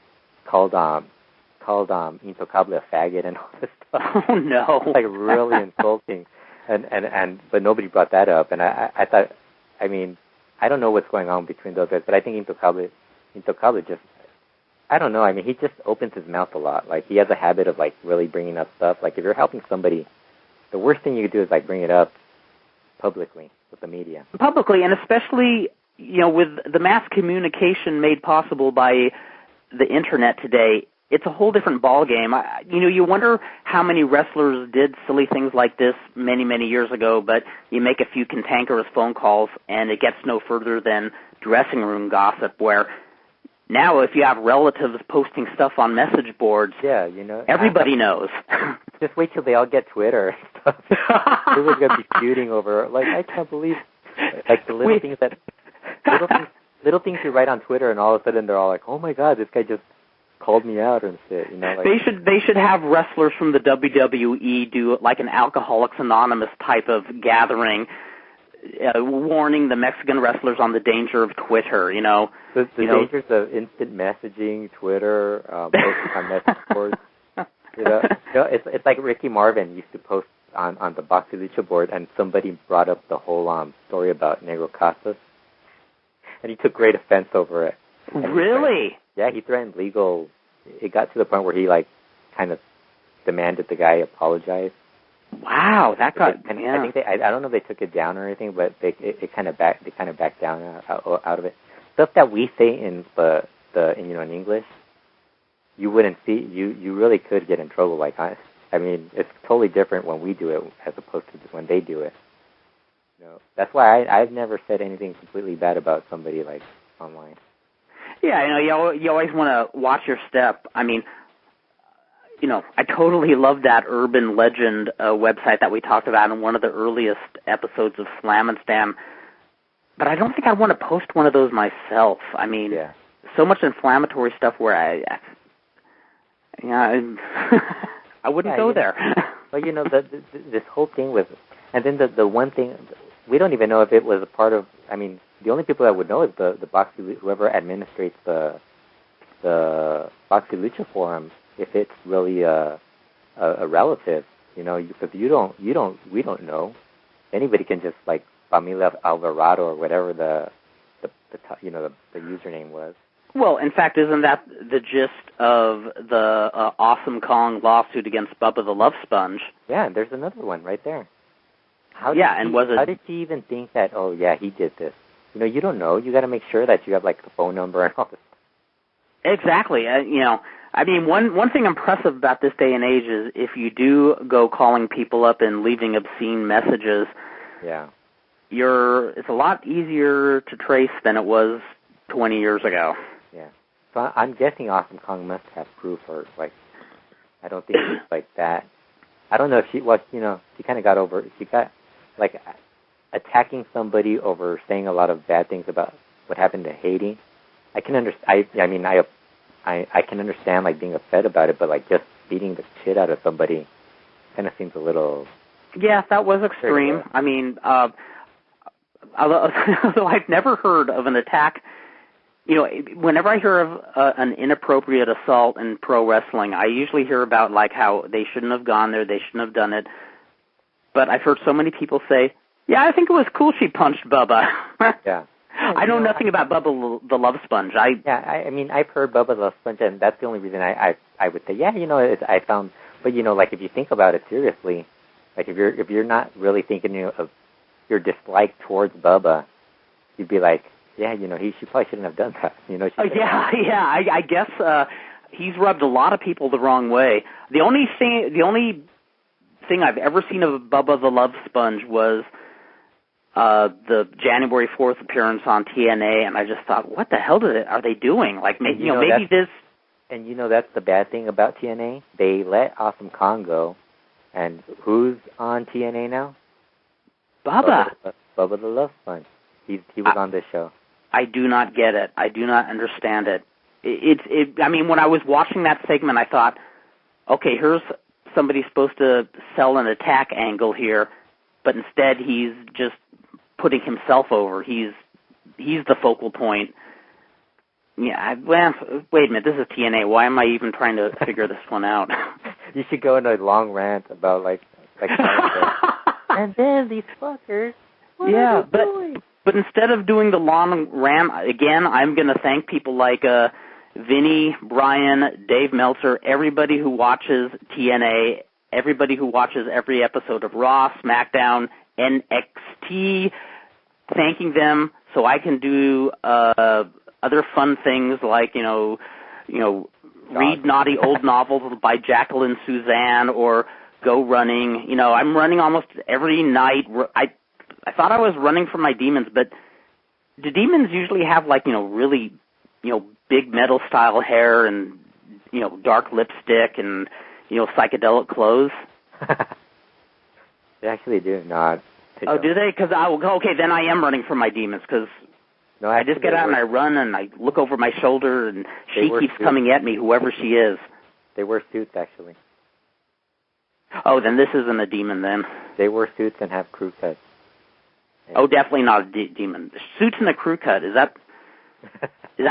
called Intocable a faggot and all this stuff. Oh no! Like really insulting, and but nobody brought that up. And I thought, I mean, I don't know what's going on between those guys, but I think Intocable just, I don't know. I mean, he just opens his mouth a lot. Like he has a habit of like really bringing up stuff. Like if you're helping somebody, the worst thing you could do is like bring it up publicly with the media. Publicly, and especially, with the mass communication made possible by the internet today, it's a whole different ballgame. You wonder how many wrestlers did silly things like this many, many years ago, but you make a few cantankerous phone calls and it gets no further than dressing room gossip, where now if you have relatives posting stuff on message boards, everybody knows. Just wait till they all get Twitter and stuff. Everyone's going to be feuding over, like, I can't believe, like, the little things you write on Twitter, and all of a sudden they're all like, oh my God, this guy just called me out and shit, Like, they should have wrestlers from the WWE do like an Alcoholics Anonymous type of gathering, warning the Mexican wrestlers on the danger of Twitter, The dangers of instant messaging, Twitter, posting on message boards. It's like Ricky Marvin used to post on the Boxy Lucha board, and somebody brought up the whole story about Negro Casas, and he took great offense over it. Really? He threatened legal. It got to the point where he like kind of demanded the guy apologize. Wow, that got. I think I don't know if they took it down or anything, but they kind of backed down out of it. Stuff that we say in in English, you wouldn't see, you really could get in trouble. Like, I mean, it's totally different when we do it as opposed to when they do it. You know, that's why I've never said anything completely bad about somebody, like, online. Yeah, you know, you always want to watch your step. I mean, you know, I totally love that urban legend website that we talked about in one of the earliest episodes of Slammin Stan, but I don't think I want to post one of those myself. I mean, so much inflammatory stuff where I wouldn't go there. Well, you know, this whole thing with, and then the one thing, we don't even know if it was a part of, I mean, the only people that would know is the Boxy, whoever administrates the Boxy Lucha forums, if it's really a relative, you know, because we don't know. Anybody can just, like, Familia Alvarado or whatever the username was. Well, in fact, isn't that the gist of the Awesome Kong lawsuit against Bubba the Love Sponge? Yeah, and there's another one right there. How did she even think that, oh, yeah, he did this? You know, you don't know. You got to make sure that you have, like, the phone number and all this. Exactly. You know, I mean, one thing impressive about this day and age is if you do go calling people up and leaving obscene messages, it's a lot easier to trace than it was 20 years ago. Yeah. So I'm guessing Awesome Kong must have proof, or, like, I don't think it's like that. I don't know if she kind of got like, attacking somebody over saying a lot of bad things about what happened to Haiti. I can understand. I can understand, like, being upset about it, but, like, just beating the shit out of somebody kind of seems a little. Yeah, that was extreme. I mean, although I've never heard of an attack. You know, whenever I hear of an inappropriate assault in pro wrestling, I usually hear about, like, how they shouldn't have gone there, they shouldn't have done it. But I've heard so many people say, yeah, I think it was cool she punched Bubba. Yeah. I know nothing about Bubba the Love Sponge. I mean, I've heard Bubba the Love Sponge, and that's the only reason I would say, yeah, you know, I found, but, you know, like, if you think about it seriously, like, if you're not really thinking of your dislike towards Bubba, you'd be like, yeah, you know, she probably shouldn't have done that. You know. I guess he's rubbed a lot of people the wrong way. The only thing I've ever seen of Bubba the Love Sponge was the January 4th appearance on TNA, and I just thought, what the hell are they doing? Like, maybe this. And you know, that's the bad thing about TNA. They let Awesome Kong go, and who's on TNA now? Bubba the Love Sponge. He was on this show. I do not get it. I do not understand it. I mean, when I was watching that segment, I thought, okay, here's somebody supposed to sell an attack angle here, but instead he's just putting himself over. He's the focal point. Yeah, well, wait a minute, this is TNA. Why am I even trying to figure this one out? You should go in a long rant about, like and then these fuckers, what are they doing? But instead of doing the long rant, again, I'm going to thank people like Vinny, Brian, Dave Meltzer, everybody who watches TNA, everybody who watches every episode of Raw, SmackDown, NXT, thanking them so I can do other fun things like, you know, read naughty old novels by Jacqueline Suzanne or go running. You know, I'm running almost every night. I thought I was running from my demons, but do demons usually have, like, you know, really, you know, big metal style hair and, you know, dark lipstick and, you know, psychedelic clothes? They actually do not. Oh, do they? Because okay, then I am running from my demons, because I just get out and I run and I look over my shoulder and she keeps coming at me, whoever she is. They wear suits, actually. Oh, then this isn't a demon then. They wear suits and have crew cuts. Oh, definitely not a demon. Suits and a crew cut. Is that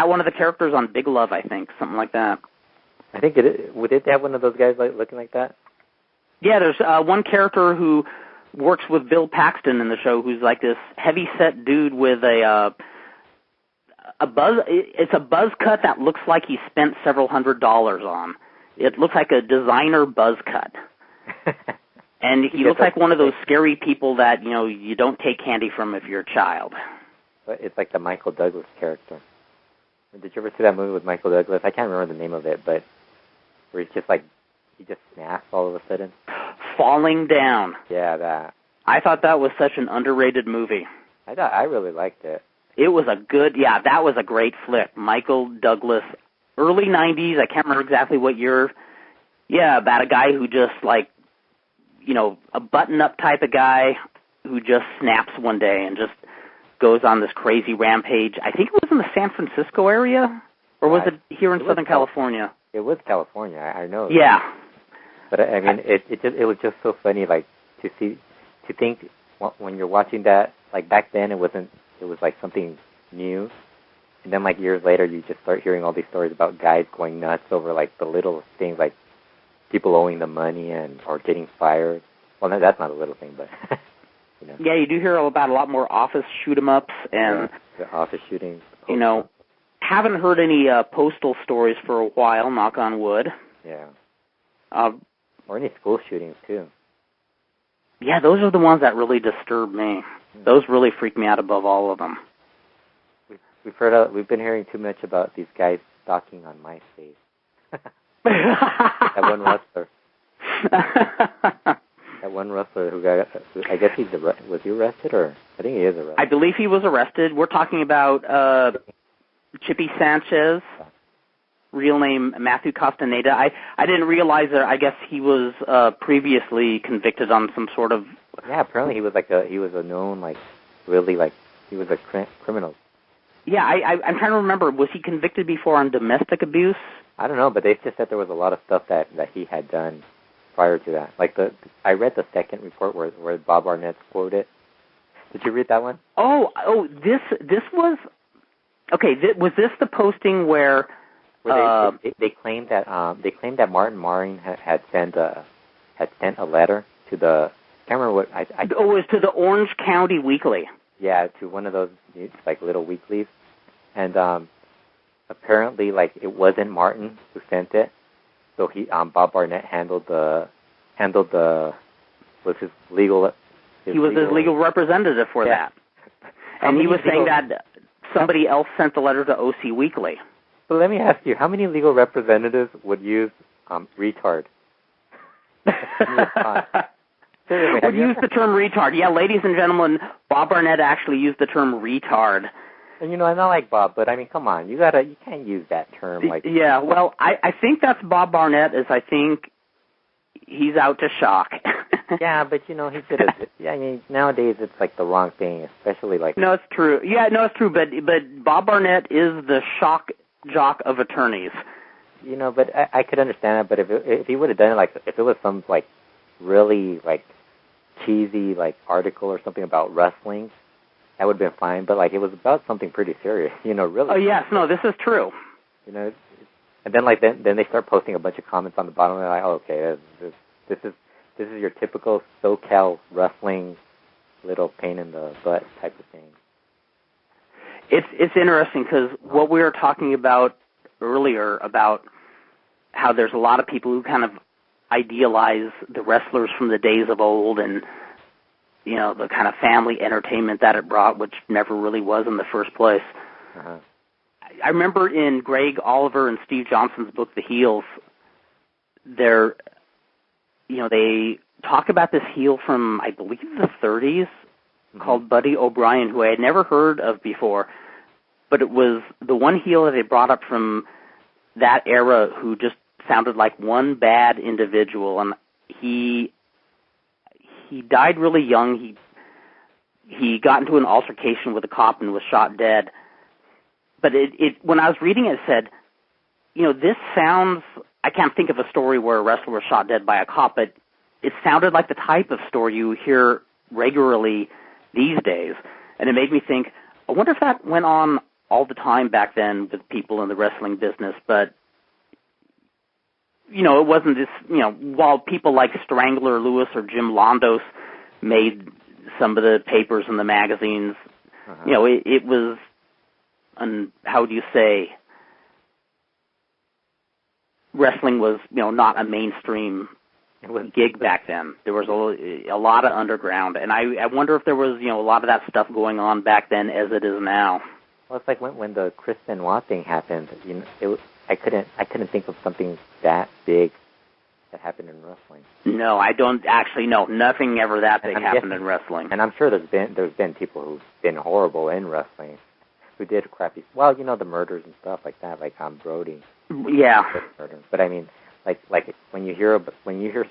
one of the characters on Big Love, I think? Something like that. I think it is. Would it have one of those guys looking like that? Yeah, there's one character who works with Bill Paxton in the show who's like this heavy-set dude with a buzz. It's a buzz cut that looks like he spent several $100s on. It looks like a designer buzz cut. And he looks like one of those scary people that, you know, you don't take candy from if you're a child. It's like the Michael Douglas character. Did you ever see that movie with Michael Douglas? I can't remember the name of it, but where he just snaps all of a sudden. Falling Down. Yeah, that. I thought that was such an underrated movie. I really liked it. It was that was a great flick. Michael Douglas, early 90s, I can't remember exactly what year. Yeah, about a guy who just a button-up type of guy who just snaps one day and just goes on this crazy rampage. I think it was in the San Francisco area, or was it here in Southern California? It was California, I know. Yeah. But I mean, it was just so funny, like to think when you're watching that, like back then it was like something new, and then like years later you just start hearing all these stories about guys going nuts over like the little things, like people owing them money or getting fired. Well, no, that's not a little thing, but Yeah, you do hear about a lot more office shoot-'em-ups and the office shootings. Haven't heard any postal stories for a while. Knock on wood. Yeah. Or any school shootings too. Yeah, those are the ones that really disturb me. Those really freak me out above all of them. We've been hearing too much about these guys stalking on MySpace. That one wrestler. That one wrestler who got, I guess was he arrested, or I think he is arrested. I believe he was arrested. We're talking about Chippy Sanchez, real name Matthew Castaneda. I didn't realize that. I guess he was previously convicted on some sort of. Yeah, apparently he was a known he was a criminal. Yeah, I'm trying to remember. Was he convicted before on domestic abuse? I don't know, but they just said there was a lot of stuff that he had done prior to that. Like I read the second report where Bob Arnett's quoted. Did you read that one? This was okay. Was this the posting where they claimed that Martin Maring had sent a letter to the, I can't remember what it was to the Orange County Weekly. Yeah, to one of those like little weeklies, and apparently like it wasn't Martin who sent it, so he Bob Arnett handled was his legal. His legal representative for that, and he was saying that somebody else sent the letter to OC Weekly. So let me ask you, how many legal representatives would use retard? Would use the term retard. Yeah, ladies and gentlemen, Bob Arnett actually used the term retard. And I'm not like Bob, but I mean, come on, you can't use that term like. Yeah, well, I think that's Bob Arnett. I think he's out to shock. Yeah, but he could have. Yeah, I mean, nowadays it's like the wrong thing, especially like. No, it's true. Yeah, no, it's true. But Bob Arnett is the shock jock of attorneys. But I could understand that. But if he would have done it, like if it was some like really like cheesy like article or something about wrestling, that would have been fine. But like it was about something pretty serious, really. Oh yes, no, this is true. And then like then they start posting a bunch of comments on the bottom. And they're like, oh, okay, this is your typical SoCal wrestling little pain in the butt type of thing. It's interesting because what we were talking about earlier about how there's a lot of people who kind of idealize the wrestlers from the days of old and, the kind of family entertainment that it brought, which never really was in the first place. Uh-huh. I remember in Greg Oliver and Steve Johnson's book, The Heels, they talk about this heel from, I believe, the 30s, called Buddy O'Brien, who I had never heard of before, but it was the one heel that they brought up from that era who just sounded like one bad individual, and he died really young. He got into an altercation with a cop and was shot dead. But when I was reading it said, this sounds, I can't think of a story where a wrestler was shot dead by a cop, but it sounded like the type of story you hear regularly these days. And it made me think, I wonder if that went on all the time back then with people in the wrestling business, but it wasn't this, while people like Strangler Lewis or Jim Londos made some of the papers and the magazines, it was, how do you say, wrestling was, not a mainstream gig back then. There was a lot of underground, and I wonder if there was, a lot of that stuff going on back then as it is now. Well, it's like when the Chris Benoit thing happened, I couldn't think of something that big that happened in wrestling. No, I don't actually know. Nothing ever that big happened in wrestling. And I'm sure there's been people who've been horrible in wrestling, who did crappy. Well, the murders and stuff like that, like Brody. Yeah. But I mean, like when you hear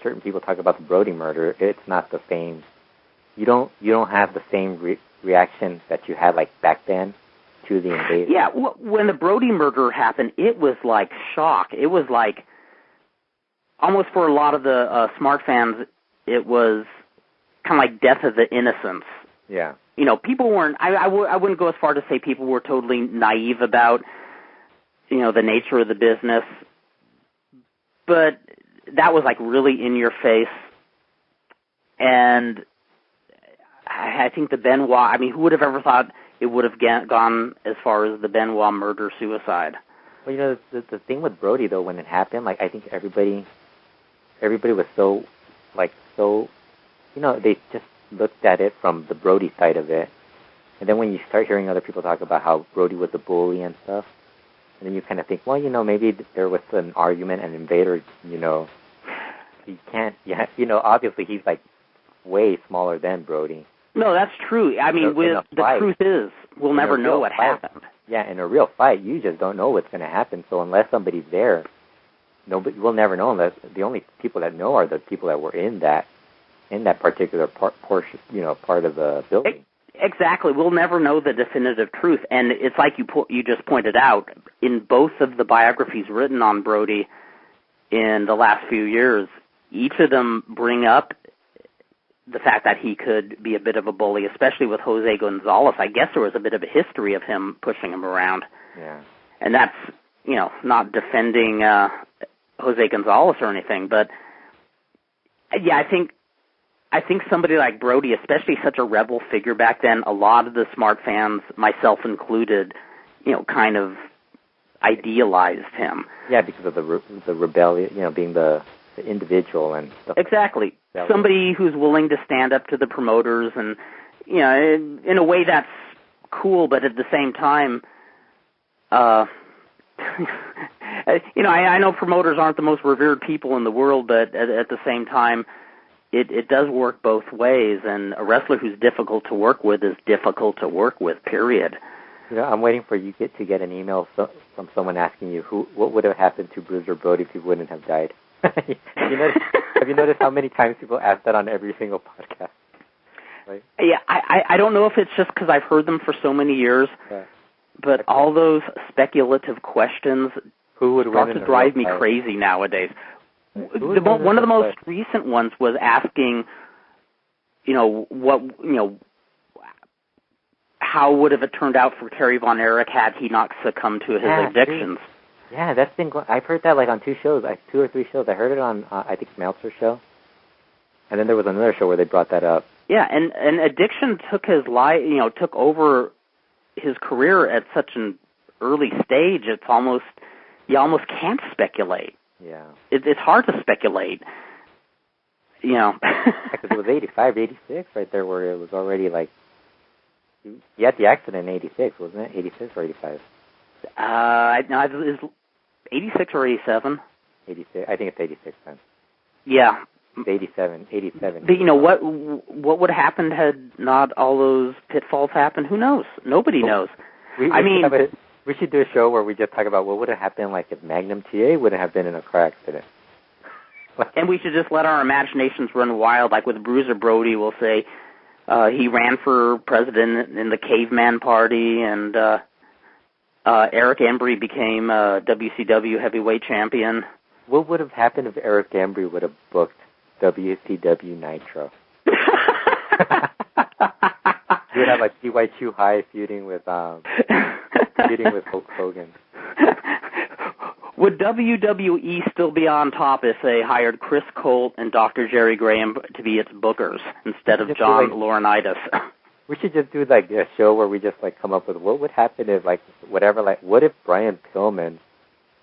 certain people talk about the Brody murder, it's not the same. You don't have the same reaction that you had like back then to the invasion. Yeah, when the Brody murder happened, it was like shock. It was like almost for a lot of the smart fans, it was kind of like death of the innocents. Yeah. People weren't. I wouldn't go as far to say people were totally naive about the nature of the business, but that was like really in your face. And I think the Benoit. Who would have ever thought it would have gone as far as the Benoit murder-suicide? Well, the thing with Brody, though, when it happened, like, I think everybody was so, they just looked at it from the Brody side of it. And then when you start hearing other people talk about how Brody was a bully and stuff, and then you kind of think, well, maybe there was an argument, and Invader, he can't, obviously he's, like, way smaller than Brody. No, that's true. The truth is, we'll never know what happened. Yeah, in a real fight, you just don't know what's going to happen. So unless somebody's there, we'll never know. Unless the only people that know are the people that were in that particular portion, part of the building. Exactly. We'll never know the definitive truth. And it's like you just pointed out, in both of the biographies written on Brody in the last few years, each of them bring up the fact that he could be a bit of a bully, especially with Jose Gonzalez. I guess there was a bit of a history of him pushing him around. Yeah. And that's, not defending Jose Gonzalez or anything, but yeah, I think somebody like Brody, especially such a rebel figure back then, a lot of the smart fans, myself included, kind of idealized him. Yeah, because of the rebellion, being the individual and stuff. Exactly. Somebody who's willing to stand up to the promoters and, in a way that's cool, but at the same time, I know promoters aren't the most revered people in the world, but at the same time, it does work both ways, and a wrestler who's difficult to work with is difficult to work with, period. I'm waiting for you to get an email from someone asking you what would have happened to Bruiser Brody if he wouldn't have died. Have you noticed how many times people ask that on every single podcast? Right? Yeah, I don't know if it's just because I've heard them for so many years, but all those speculative questions start to drive me crazy nowadays. One of the most recent ones was asking, how would have it turned out for Kerry Von Erich had he not succumbed to his addictions? Yeah, that's been. I've heard that like on 2 or 3 shows. I heard it on I think Meltzer's show, and then there was another show where they brought that up. Yeah, and addiction took his life. Took over his career at such an early stage. It's almost you almost can't speculate. Yeah, it's hard to speculate. Because it was 85, 86 right there, where it was already like he had the accident in 86, wasn't it? 86 or 85? No, it's 86 or 87. 86. I think it's 86 then. Yeah. It's 87. But what would have happened had not all those pitfalls happened? Who knows? Nobody knows. We should do a show where we just talk about what would have happened, like if Magnum TA wouldn't have been in a car accident. And we should just let our imaginations run wild. Like with Bruiser Brody, we'll say he ran for president in the Caveman Party, and Eric Embry became WCW heavyweight champion. What would have happened if Eric Embry would have booked WCW Nitro? He would have like T.Y. Chu High feuding with Hulk Hogan. Would WWE still be on top if they hired Chris Colt and Dr. Jerry Graham to be its bookers instead of John Laurinaitis? We should just do like a show where we just like come up with what would happen if what if Brian Pillman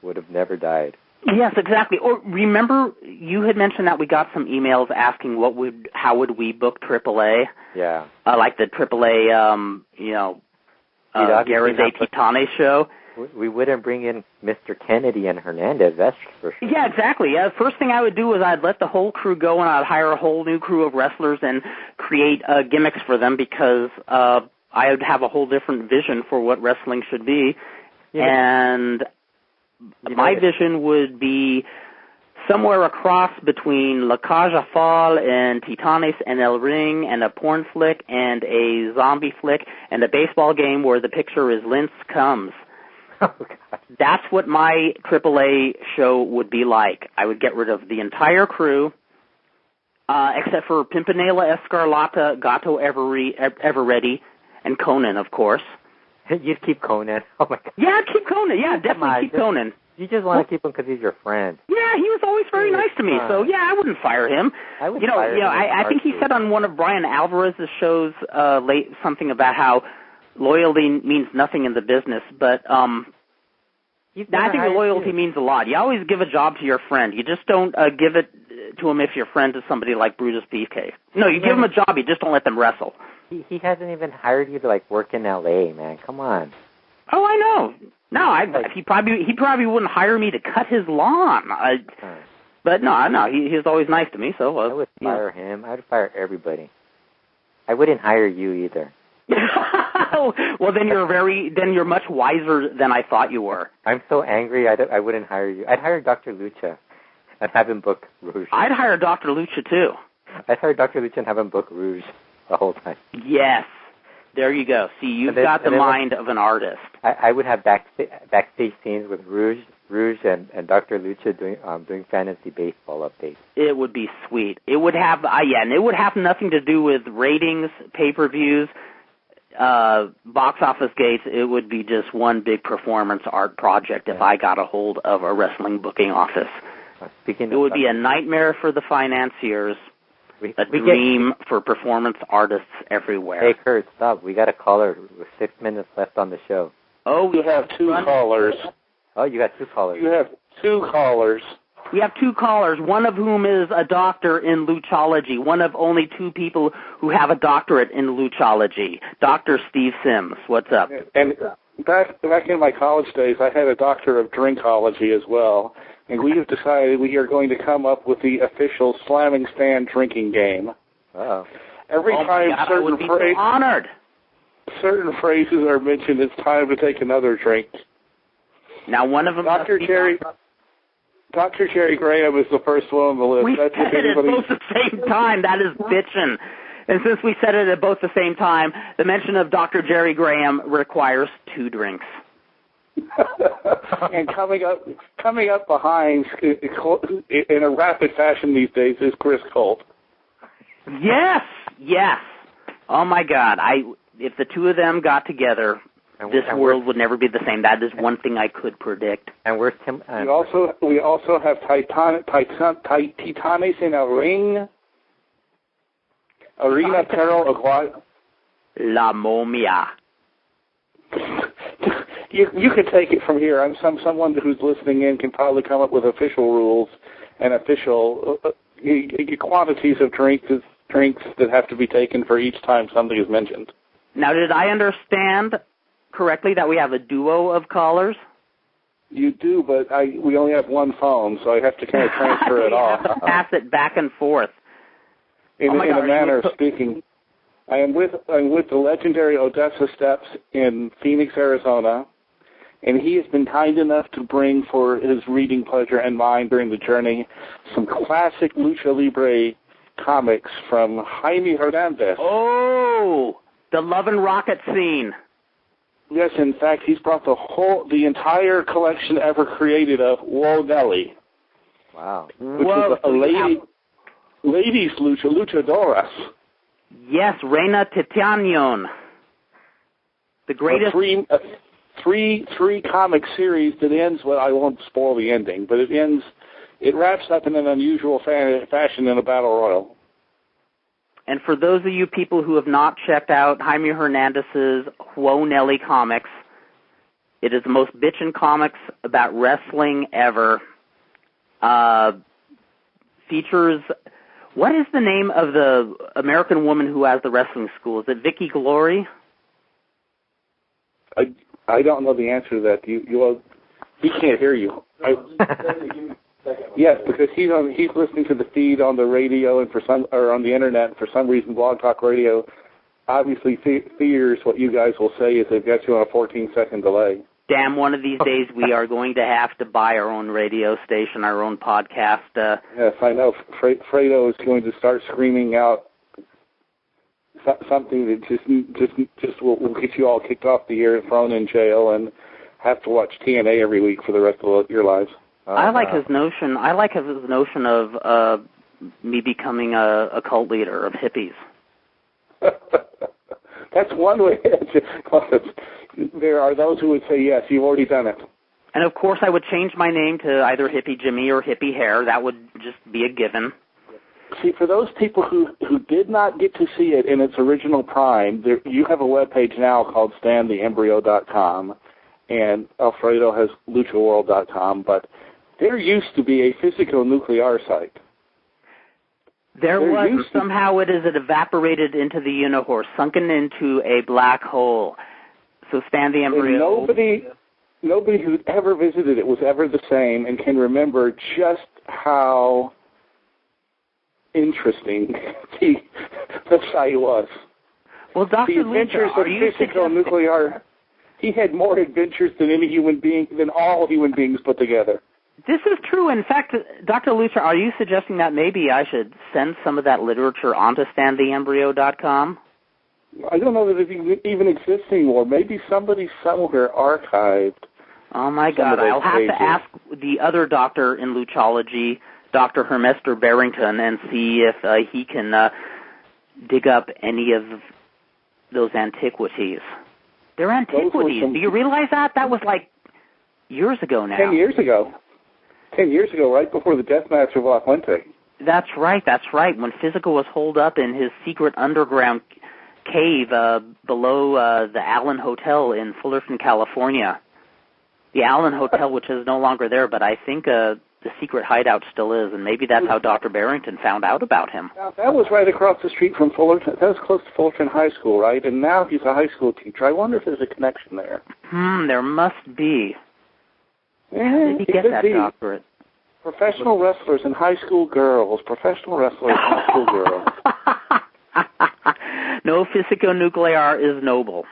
would have never died? Yes, exactly. Or remember, you had mentioned that we got some emails asking how would we book AAA? Yeah. Like the AAA, Gareth A. Titane show. We wouldn't bring in Mr. Kennedy and Hernandez, that's for sure. Yeah, exactly. Yeah, the first thing I would do is I'd let the whole crew go, and I'd hire a whole new crew of wrestlers and create gimmicks for them, because I would have a whole different vision for what wrestling should be. And my vision would be somewhere across between La Cage aux Folles and Titanes and El Ring and a porn flick and a zombie flick and a baseball game where the picture is Lince Comes. Oh, God. That's what my AAA show would be like. I would get rid of the entire crew, except for Pimpinela Escarlata, Gato Eveready, and Conan, of course. You'd keep Conan. Oh, my God. Yeah, I'd keep Conan. Yeah, definitely keep Conan. You just want to keep him because he's your friend. Yeah, he was always very nice to me. So yeah, I wouldn't fire him. I would fire him. I think he said on one of Brian Alvarez's shows late something about how loyalty means nothing in the business, but I think the loyalty means a lot. You always give a job to your friend. You just don't give it to him if your friend is somebody like Brutus Beefcake. No, you give him a job. You just don't let them wrestle. He hasn't even hired you to like work in L.A., man. Come on. Oh, I know. No, he probably wouldn't hire me to cut his lawn. But no, he was always nice to me. So I would fire him. I would fire everybody. I wouldn't hire you either. Well, then you're much wiser than I thought you were. I'm so angry. I wouldn't hire you. I'd hire Dr. Lucha and have him book Rouge. I'd hire Dr. Lucha too. I'd hire Dr. Lucha and have him book Rouge the whole time. Yes. There you go. See, you've got the mind of an artist. I would have backstage scenes with Rouge and Dr. Lucha doing fantasy baseball updates. It would be sweet. It would have and it would have nothing to do with ratings, pay-per-views, box office gates. It would be just one big performance art project if I got a hold of a wrestling booking office. It would be a nightmare for the financiers. A dream for performance artists everywhere. Hey, Kurt, stop. We got a caller with 6 minutes left on the show. Oh, you have two callers. Oh, you got two callers. You have two callers. We have two callers, one of whom is a doctor in luchology, one of only two people who have a doctorate in luchology. Dr. Steve Sims, what's up? And back in my college days, I had a doctor of drinkology as well. And we have decided we are going to come up with the official Slammin Stan drinking game. Oh. Every time certain phrases are mentioned, it's time to take another drink. Now, one of them... Dr. Jerry Graham is the first one on the list. We said it at both the same time. That is bitchin'. And since we said it at both the same time, the mention of Dr. Jerry Graham requires 2 drinks. And coming up behind in a rapid fashion these days is Chris Colt. Yes. Oh my God! If the two of them got together, this world would never be the same. That is one thing I could predict. And where's Tim? We also have Titanes in a ring. Arena Perro Aguado. La Momia. You can take it from here. Someone who's listening in can probably come up with official rules and official quantities of drinks that have to be taken for each time something is mentioned. Now, did I understand correctly that we have a duo of callers? You do, but we only have one phone, so I have to kind of transfer it off. Have to pass it back and forth. In a manner of speaking. I'm with the legendary Odessasteps in Phoenix, Arizona, and he has been kind enough to bring for his reading pleasure and mine during the journey some classic Lucha Libre comics from Jaime Hernandez. Oh, the Love and Rocket scene. Yes, in fact, he's brought the entire collection ever created of Whoa Nelly. Wow. Which was a ladies luchadoras. Yes, Reina Titanion. The greatest... Three comic series that ends, well, I won't spoil the ending, but it wraps up in an unusual fashion in a battle royal. And for those of you people who have not checked out Jaime Hernandez's Whoa Nelly comics, it is the most bitchin' comics about wrestling ever. Features... What is the name of the American woman who has the wrestling school? Is it Vicky Glory? I don't know the answer to that. He can't hear you. Yes, because he's listening to the feed on the radio and on the internet. And for some reason, Blog Talk Radio obviously fears what you guys will say is they've got you on a 14-second delay. Damn, one of these days we are going to have to buy our own radio station, our own podcast. Yes, I know. Fredo is going to start screaming out something that just will get you all kicked off the air and thrown in jail and have to watch TNA every week for the rest of your lives. I like his notion. I like his notion of me becoming a cult leader of hippies. That's one way. There are those who would say, yes, you've already done it. And, of course, I would change my name to either Hippie Jimmy or Hippie Hair. That would just be a given. See, for those people who did not get to see it in its original prime, you have a webpage now called StanTheEmbryo.com, and Alfredo has LuchaWorld.com, but there used to be a physico-nuclear site. There was, and somehow it evaporated into the universe, sunken into a black hole. So Stan the Embryo. And nobody who ever visited it was ever the same and can remember just how interesting the site was. Well, Dr. The adventures of physico-nuclear, he had more adventures than all human beings put together. This is true. In fact, Dr. Lucha, are you suggesting that maybe I should send some of that literature onto StanTheEmbryo.com? I don't know that it even exists anymore. Maybe somebody somewhere archived. Oh, my God. I'll have to ask the other doctor in Luchology, Dr. Hermester Barrington, and see if he can dig up any of those antiquities. They're antiquities. Do you realize that? That was like years ago now. 10 years ago. 10 years ago, right before the death match of La Fuente. That's right. When Physical was holed up in his secret underground cave below the Allen Hotel in Fullerton, California. The Allen Hotel, which is no longer there, but I think the secret hideout still is, and maybe that's how Dr. Barrington found out about him. Now, that was right across the street from Fullerton. That was close to Fullerton High School, right? And now he's a high school teacher. I wonder if there's a connection there. There must be. Yeah, how did he get that doctorate? Professional wrestlers and high school girls. Professional wrestlers and high school girls. No physico-nuclear is noble.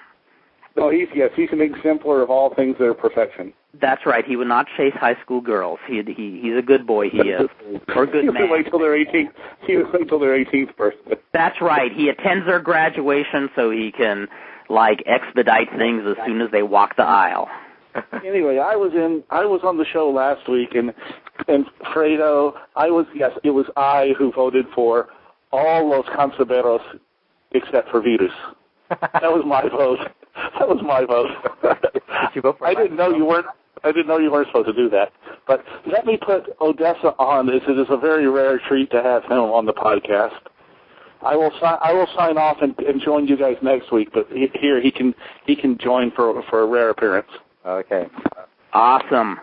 No, he's an exemplar of all things that are perfection. That's right. He would not chase high school girls. He's a good boy. He is, or a good man. He would wait till their 18th birthday. That's right. He attends their graduation so he can expedite things as soon as they walk the aisle. Anyway, I was on the show last week, and Fredo, it was I who voted for all los canceberos except for Virus. That was my vote. Did you vote for I didn't know you weren't supposed to do that. But let me put Odessa on this. It is a very rare treat to have him on the podcast. I will sign off and join you guys next week. But here he can join for a rare appearance. Okay. Awesome.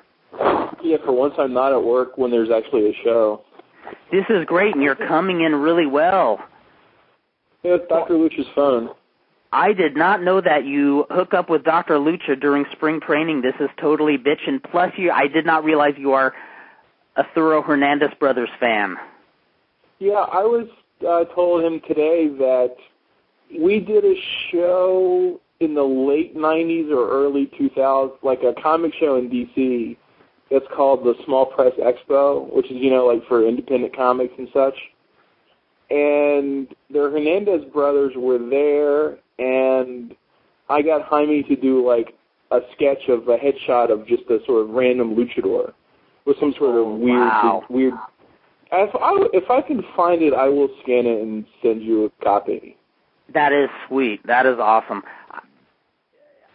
Yeah, for once I'm not at work when there's actually a show. This is great, and you're coming in really well. Yeah, it's Dr. Lucha's phone. I did not know that you hook up with Dr. Lucha during spring training. This is totally bitchin'. Plus, I did not realize you are a thorough Hernandez Brothers fan. Yeah, I was told him today that we did a show in the late 90s or early 2000s, like a comic show in D.C. It's called the Small Press Expo, which is, for independent comics and such. And the Hernandez brothers were there, and I got Jaime to do, a sketch of a headshot of just a sort of random luchador with some sort of weird. If I can find it, I will scan it and send you a copy. That is sweet. That is awesome.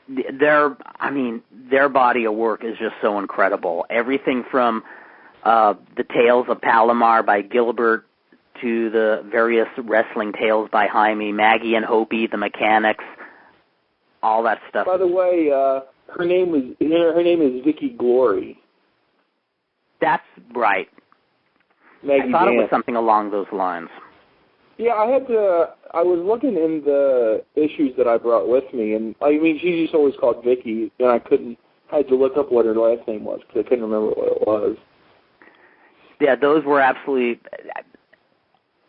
Their body of work is just so incredible. Everything from the Tales of Palomar by Gilbert to the various wrestling tales by Jaime, Maggie and Hopi, the Mechanics, all that stuff. By the way, her name is Vicky Glory. That's right. Maggie I thought Dance. it was something along those lines. Yeah, I was looking in the issues that I brought with me, and I mean, she's just always called Vicky, and I had to look up what her last name was because I couldn't remember what it was. Yeah, those were absolutely,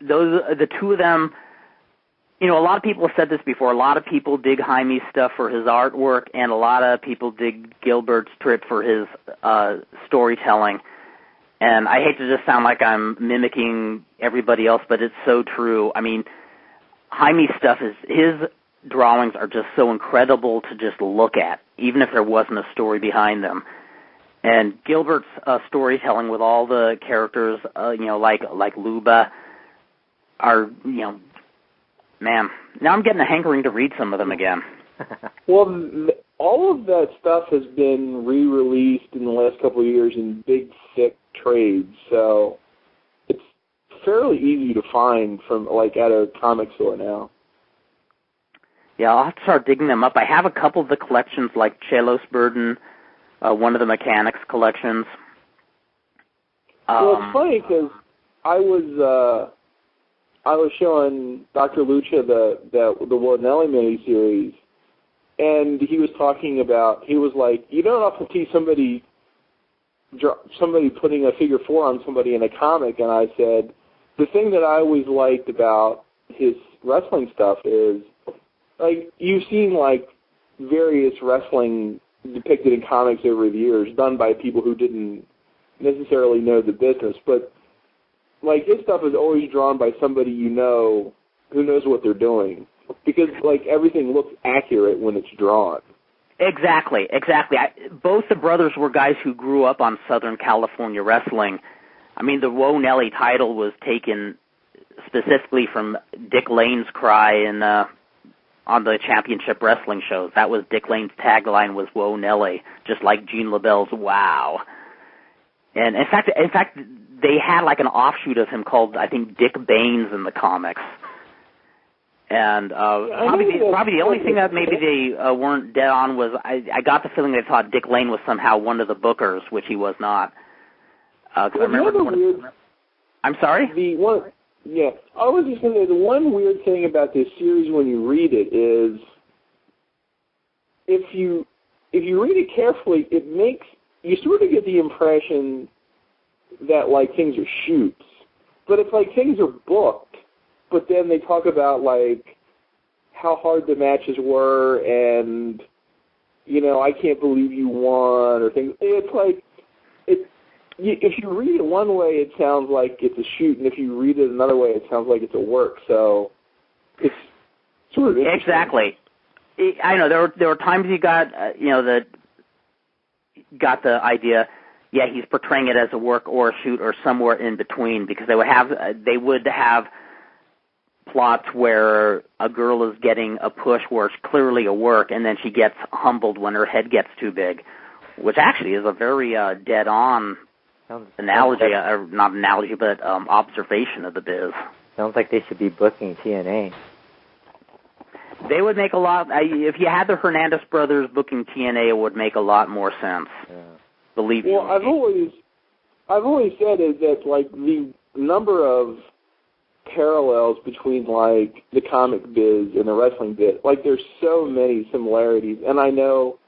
the two of them, you know, a lot of people have said this before, a lot of people dig Jaime's stuff for his artwork, and a lot of people dig Gilbert's trip for his storytelling. And I hate to just sound like I'm mimicking everybody else, but it's so true. I mean, Jaime's stuff his drawings are just so incredible to just look at, even if there wasn't a story behind them. And Gilbert's storytelling with all the characters, you know, like Luba, are, you know, man, now I'm getting a hankering to read some of them again. Well, all of that stuff has been re-released in the last couple of years in big, thick trades, so it's fairly easy to find from, like, at a comic store now. Yeah, I'll have to start digging them up. I have a couple of the collections, like Chelos Burden, one of the Mechanics collections. Well, it's funny because I was showing Dr. Lucha the Wonelli miniseries, and he was talking about, he was like, you don't often see somebody putting a figure 4 on somebody in a comic, and I said, the thing that I always liked about his wrestling stuff is, like, you've seen, like, various wrestling depicted in comics over the years, done by people who didn't necessarily know the business, but, like, his stuff is always drawn by somebody you know who knows what they're doing, because, like, everything looks accurate when it's drawn. Exactly. Both the brothers were guys who grew up on Southern California wrestling. I mean, the Whoa Nelly title was taken specifically from Dick Lane's cry on the championship wrestling shows. That was Dick Lane's tagline, was Whoa Nelly, just like Gene LaBelle's Wow. And in fact, they had like an offshoot of him called, I think, Dick Baines in the comics. And probably the only thing that maybe they weren't dead on was I got the feeling they thought Dick Lane was somehow one of the bookers, which he was not. I'm sorry? Yeah, I was just going to say, the one weird thing about this series when you read it is, if you read it carefully, you sort of get the impression that, like, things are shoots. But it's like things are booked, but then they talk about, like, how hard the matches were and, you know, I can't believe you won, or things. It's like, if you read it one way, it sounds like it's a shoot, and if you read it another way, it sounds like it's a work. So it's sort of interesting. Exactly. I know there were times you got got the idea. Yeah, he's portraying it as a work or a shoot or somewhere in between, because they would have plots where a girl is getting a push where it's clearly a work, and then she gets humbled when her head gets too big, which actually is a very dead-on observation of the biz. Sounds like they should be booking TNA. They would make a lot. If you had the Hernandez brothers booking TNA, it would make a lot more sense. Yeah. Believe me. Well, I've always said is that, like, the number of parallels between, like, the comic biz and the wrestling biz, like, there's so many similarities, and I know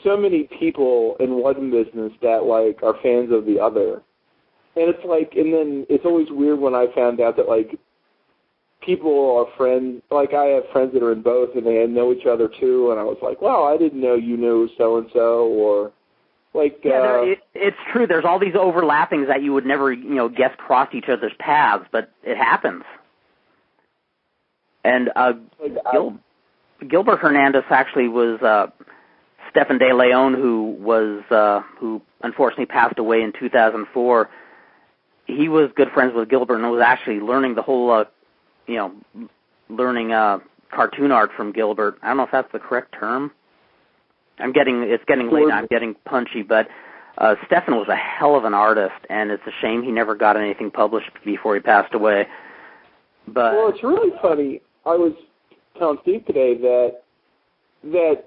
so many people in one business that, like, are fans of the other. And it's like, and then it's always weird when I found out that, like, people are friends, like, I have friends that are in both, and they know each other too, and I was like, wow, I didn't know you knew so-and-so, or, like... Yeah, it's true. There's all these overlappings that you would never, guess cross each other's paths, but it happens. And Gilbert Hernandez actually was... Stephen De Leon, who unfortunately passed away in 2004, he was good friends with Gilbert and was actually learning the whole, cartoon art from Gilbert. I don't know if that's the correct term. It's getting late. I'm getting punchy, but Stephen was a hell of an artist, and it's a shame he never got anything published before he passed away. But well, it's really funny. I was telling Steve today that.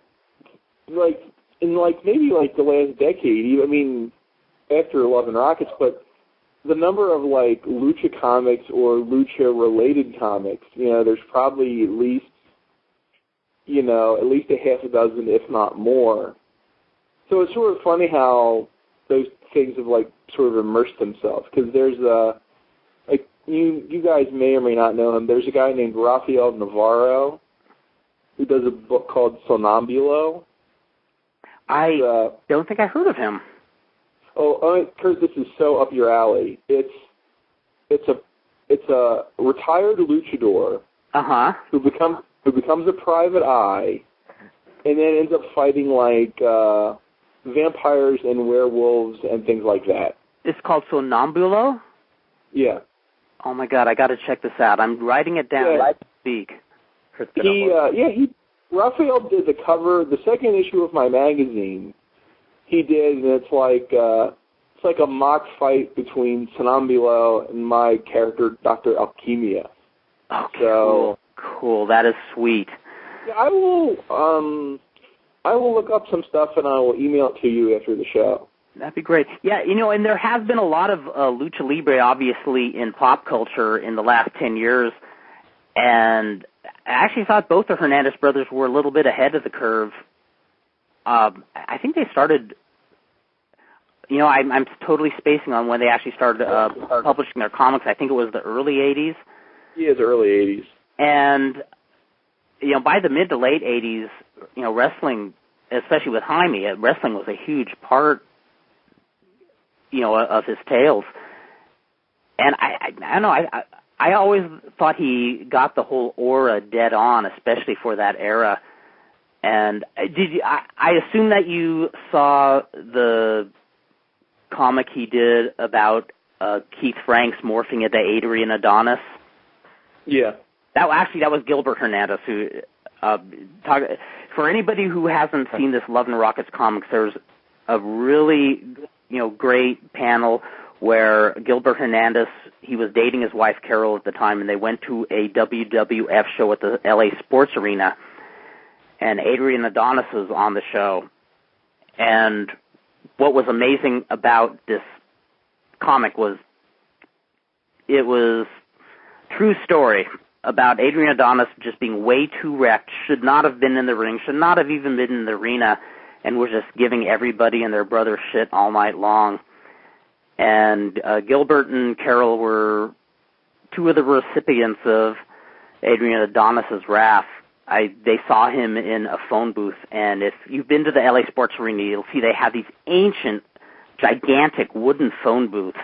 Like, in, like, maybe, like, the last decade, I mean, after Love and Rockets, but the number of like Lucha comics or Lucha related comics, there's probably at least a half a dozen, if not more. So it's sort of funny how those things have like sort of immersed themselves, because there's you guys may or may not know him. There's a guy named Rafael Navarro who does a book called Sonambulo. I don't think I heard of him. Kurt, this is so up your alley. It's a retired luchador who becomes a private eye, and then ends up fighting like vampires and werewolves and things like that. It's called Sonambulo? Yeah. Oh my God, I got to check this out. I'm writing it down as I speak. Raphael did the cover, the second issue of my magazine. He did, and it's like a mock fight between Sonambulo and my character, Dr. Alchemia. Okay, so, cool. That is sweet. Yeah, I will look up some stuff and I will email it to you after the show. That'd be great. Yeah, and there has been a lot of lucha libre, obviously, in pop culture in the last 10 years, and I actually thought both the Hernandez brothers were a little bit ahead of the curve. I think they started, I'm totally spacing on when they actually started publishing their comics. I think it was the early 80s. Yeah, the early 80s. And, by the mid to late 80s, wrestling, especially with Jaime, wrestling was a huge part, of his tales. And I don't know, I always thought he got the whole aura dead on, especially for that era. And I assume that you saw the comic he did about Keith Franks morphing into Adrian Adonis? Yeah. That was Gilbert Hernandez who for anybody who hasn't seen this Love and Rockets comics, there's a really great panel where Gilbert Hernandez, he was dating his wife Carol at the time, and they went to a WWF show at the LA Sports Arena, and Adrian Adonis was on the show. And what was amazing about this comic was it was true story about Adrian Adonis just being way too wrecked, should not have been in the ring, should not have even been in the arena, and was just giving everybody and their brother shit all night long. And Gilbert and Carol were two of the recipients of Adrian Adonis's wrath. They saw him in a phone booth, and if you've been to the LA Sports Arena, you'll see they have these ancient, gigantic wooden phone booths.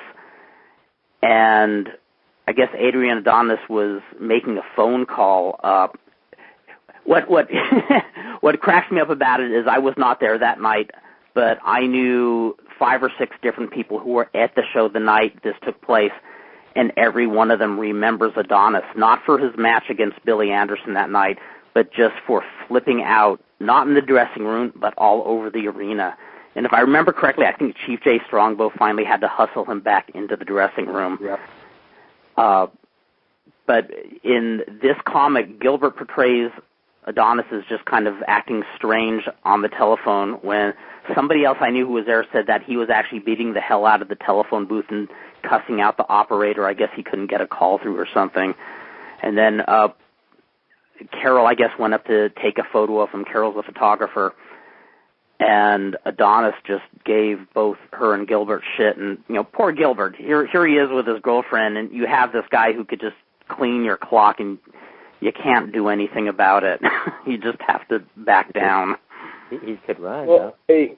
And I guess Adrian Adonis was making a phone call. What what cracks me up about it is I was not there that night, but I knew 5 or 6 different people who were at the show the night this took place, and every one of them remembers Adonis, not for his match against Billy Anderson that night, but just for flipping out, not in the dressing room, but all over the arena. And if I remember correctly, I think Chief Jay Strongbow finally had to hustle him back into the dressing room. Yep. But in this comic, Gilbert portrays Adonis as just kind of acting strange on the telephone when somebody else I knew who was there said that he was actually beating the hell out of the telephone booth and cussing out the operator. I guess he couldn't get a call through or something. And then Carol, I guess, went up to take a photo of him. Carol's a photographer. And Adonis just gave both her and Gilbert shit. And, poor Gilbert, here he is with his girlfriend, and you have this guy who could just clean your clock, and you can't do anything about it. You just have to back down. He could run. Well, a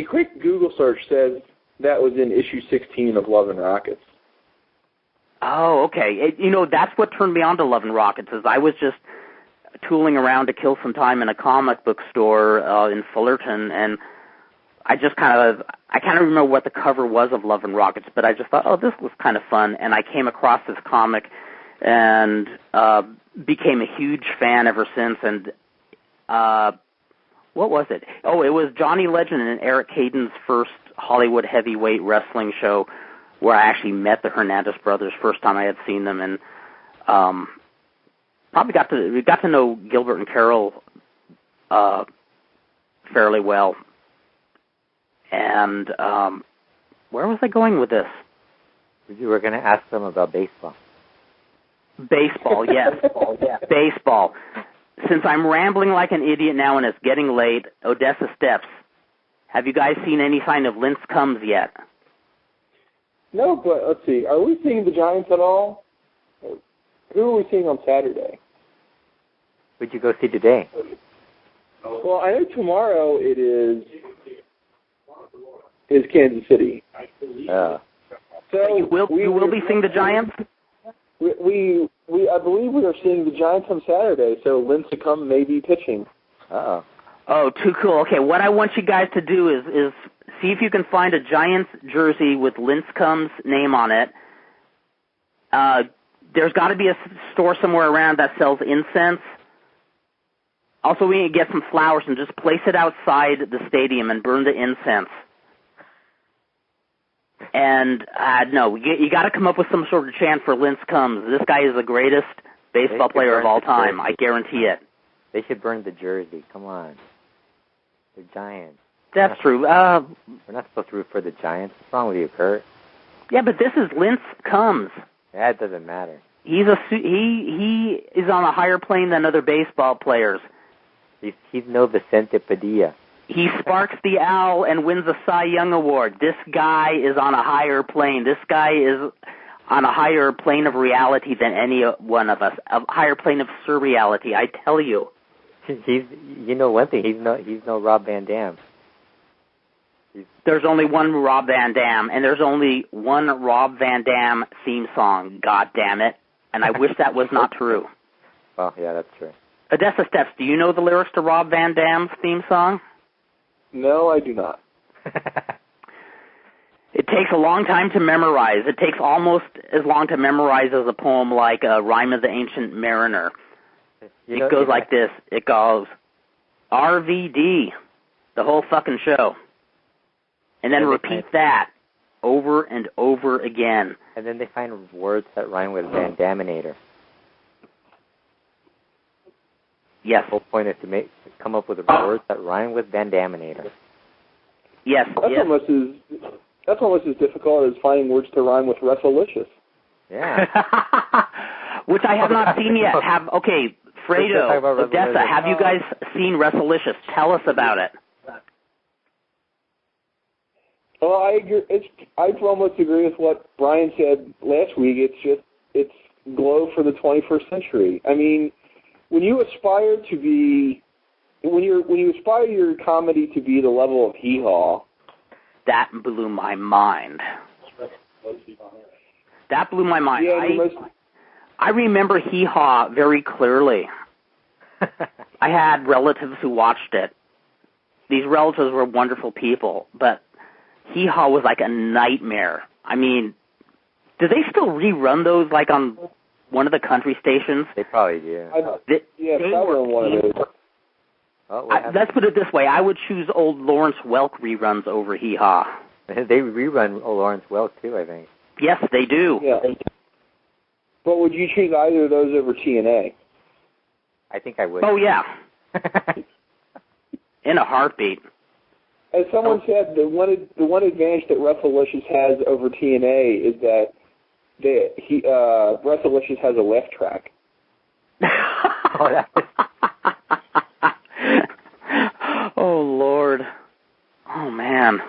quick Google search says that was in issue 16 of Love and Rockets. Oh, okay. That's what turned me on to Love and Rockets, is I was just tooling around to kill some time in a comic book store in Fullerton, and I kind of remember what the cover was of Love and Rockets, but I just thought, oh, this was kind of fun, and I came across this comic and became a huge fan ever since. And what was it? Oh, it was Johnny Legend and Eric Hayden's first Hollywood heavyweight wrestling show, where I actually met the Hernandez brothers first time I had seen them, and we got to know Gilbert and Carol fairly well. And where was I going with this? You were going to ask them about baseball. Baseball, yes. Baseball. Since I'm rambling like an idiot now and it's getting late, Odessasteps, have you guys seen any sign of Lince Comes yet? No, but let's see. Are we seeing the Giants at all? Who are we seeing on Saturday? Who'd you go see today? Well, I know tomorrow it is Kansas City. So you will be seeing the Giants? I believe we are seeing the Giants on Saturday, so Lince Comes may be pitching. Uh-oh. Oh, too cool. Okay, what I want you guys to do is see if you can find a Giants jersey with Lince Comes' name on it. There's got to be a store somewhere around that sells incense. Also, we need to get some flowers and just place it outside the stadium and burn the incense. And, no, you got to come up with some sort of chant for Lince Comes. This guy is the greatest baseball player of all time. I guarantee it. They should burn the jersey. Come on. The Giants. That's true. We're not supposed to root for the Giants. What's wrong with you, Kurt? Yeah, but this is Lince Comes. Yeah, it doesn't matter. He is on a higher plane than other baseball players. He's no Vicente Padilla. He sparks the owl and wins a Cy Young Award. This guy is on a higher plane. This guy is on a higher plane of reality than any one of us. A higher plane of surreality, I tell you. You know one thing. He's no Rob Van Dam. There's only one Rob Van Dam, and there's only one Rob Van Dam theme song. God damn it! And I wish that was not true. Well, yeah, that's true. Odessasteps, do you know the lyrics to Rob Van Dam's theme song? No, I do not. It takes a long time to memorize. It takes almost as long to memorize as a poem like Rhyme of the Ancient Mariner. It goes like this. It goes, RVD, the whole fucking show. And then repeat that over and over again. And then they find words that rhyme with Van Daminator. Yes. The whole point is to come up with words that rhyme with Van Daminator. Yes. That's almost as difficult as finding words to rhyme with Wrestlelicious. Yeah. Which I have not seen yet. Okay, Fredo, Odessa, have you guys seen Wrestlelicious? Tell us about it. Well, I agree. I almost agree with what Brian said last week. It's glow for the 21st century. I mean, when you aspire your comedy to be the level of Hee Haw, that blew my mind. That blew my mind. Yeah, I remember Hee Haw very clearly. I had relatives who watched it. These relatives were wonderful people, but Hee Haw was like a nightmare. I mean, do they still rerun those like on one of the country stations? They probably do. Probably on one of those. Let's put it this way. I would choose old Lawrence Welk reruns over Hee Haw. They rerun Lawrence Welk too, I think. Yes, they do. Yeah. But would you choose either of those over TNA? I think I would. Oh, yeah. In a heartbeat. As someone said, the one advantage that Wrestlelicious has over TNA is that Wrestlelicious has a left track. Oh, Lord. Oh, man.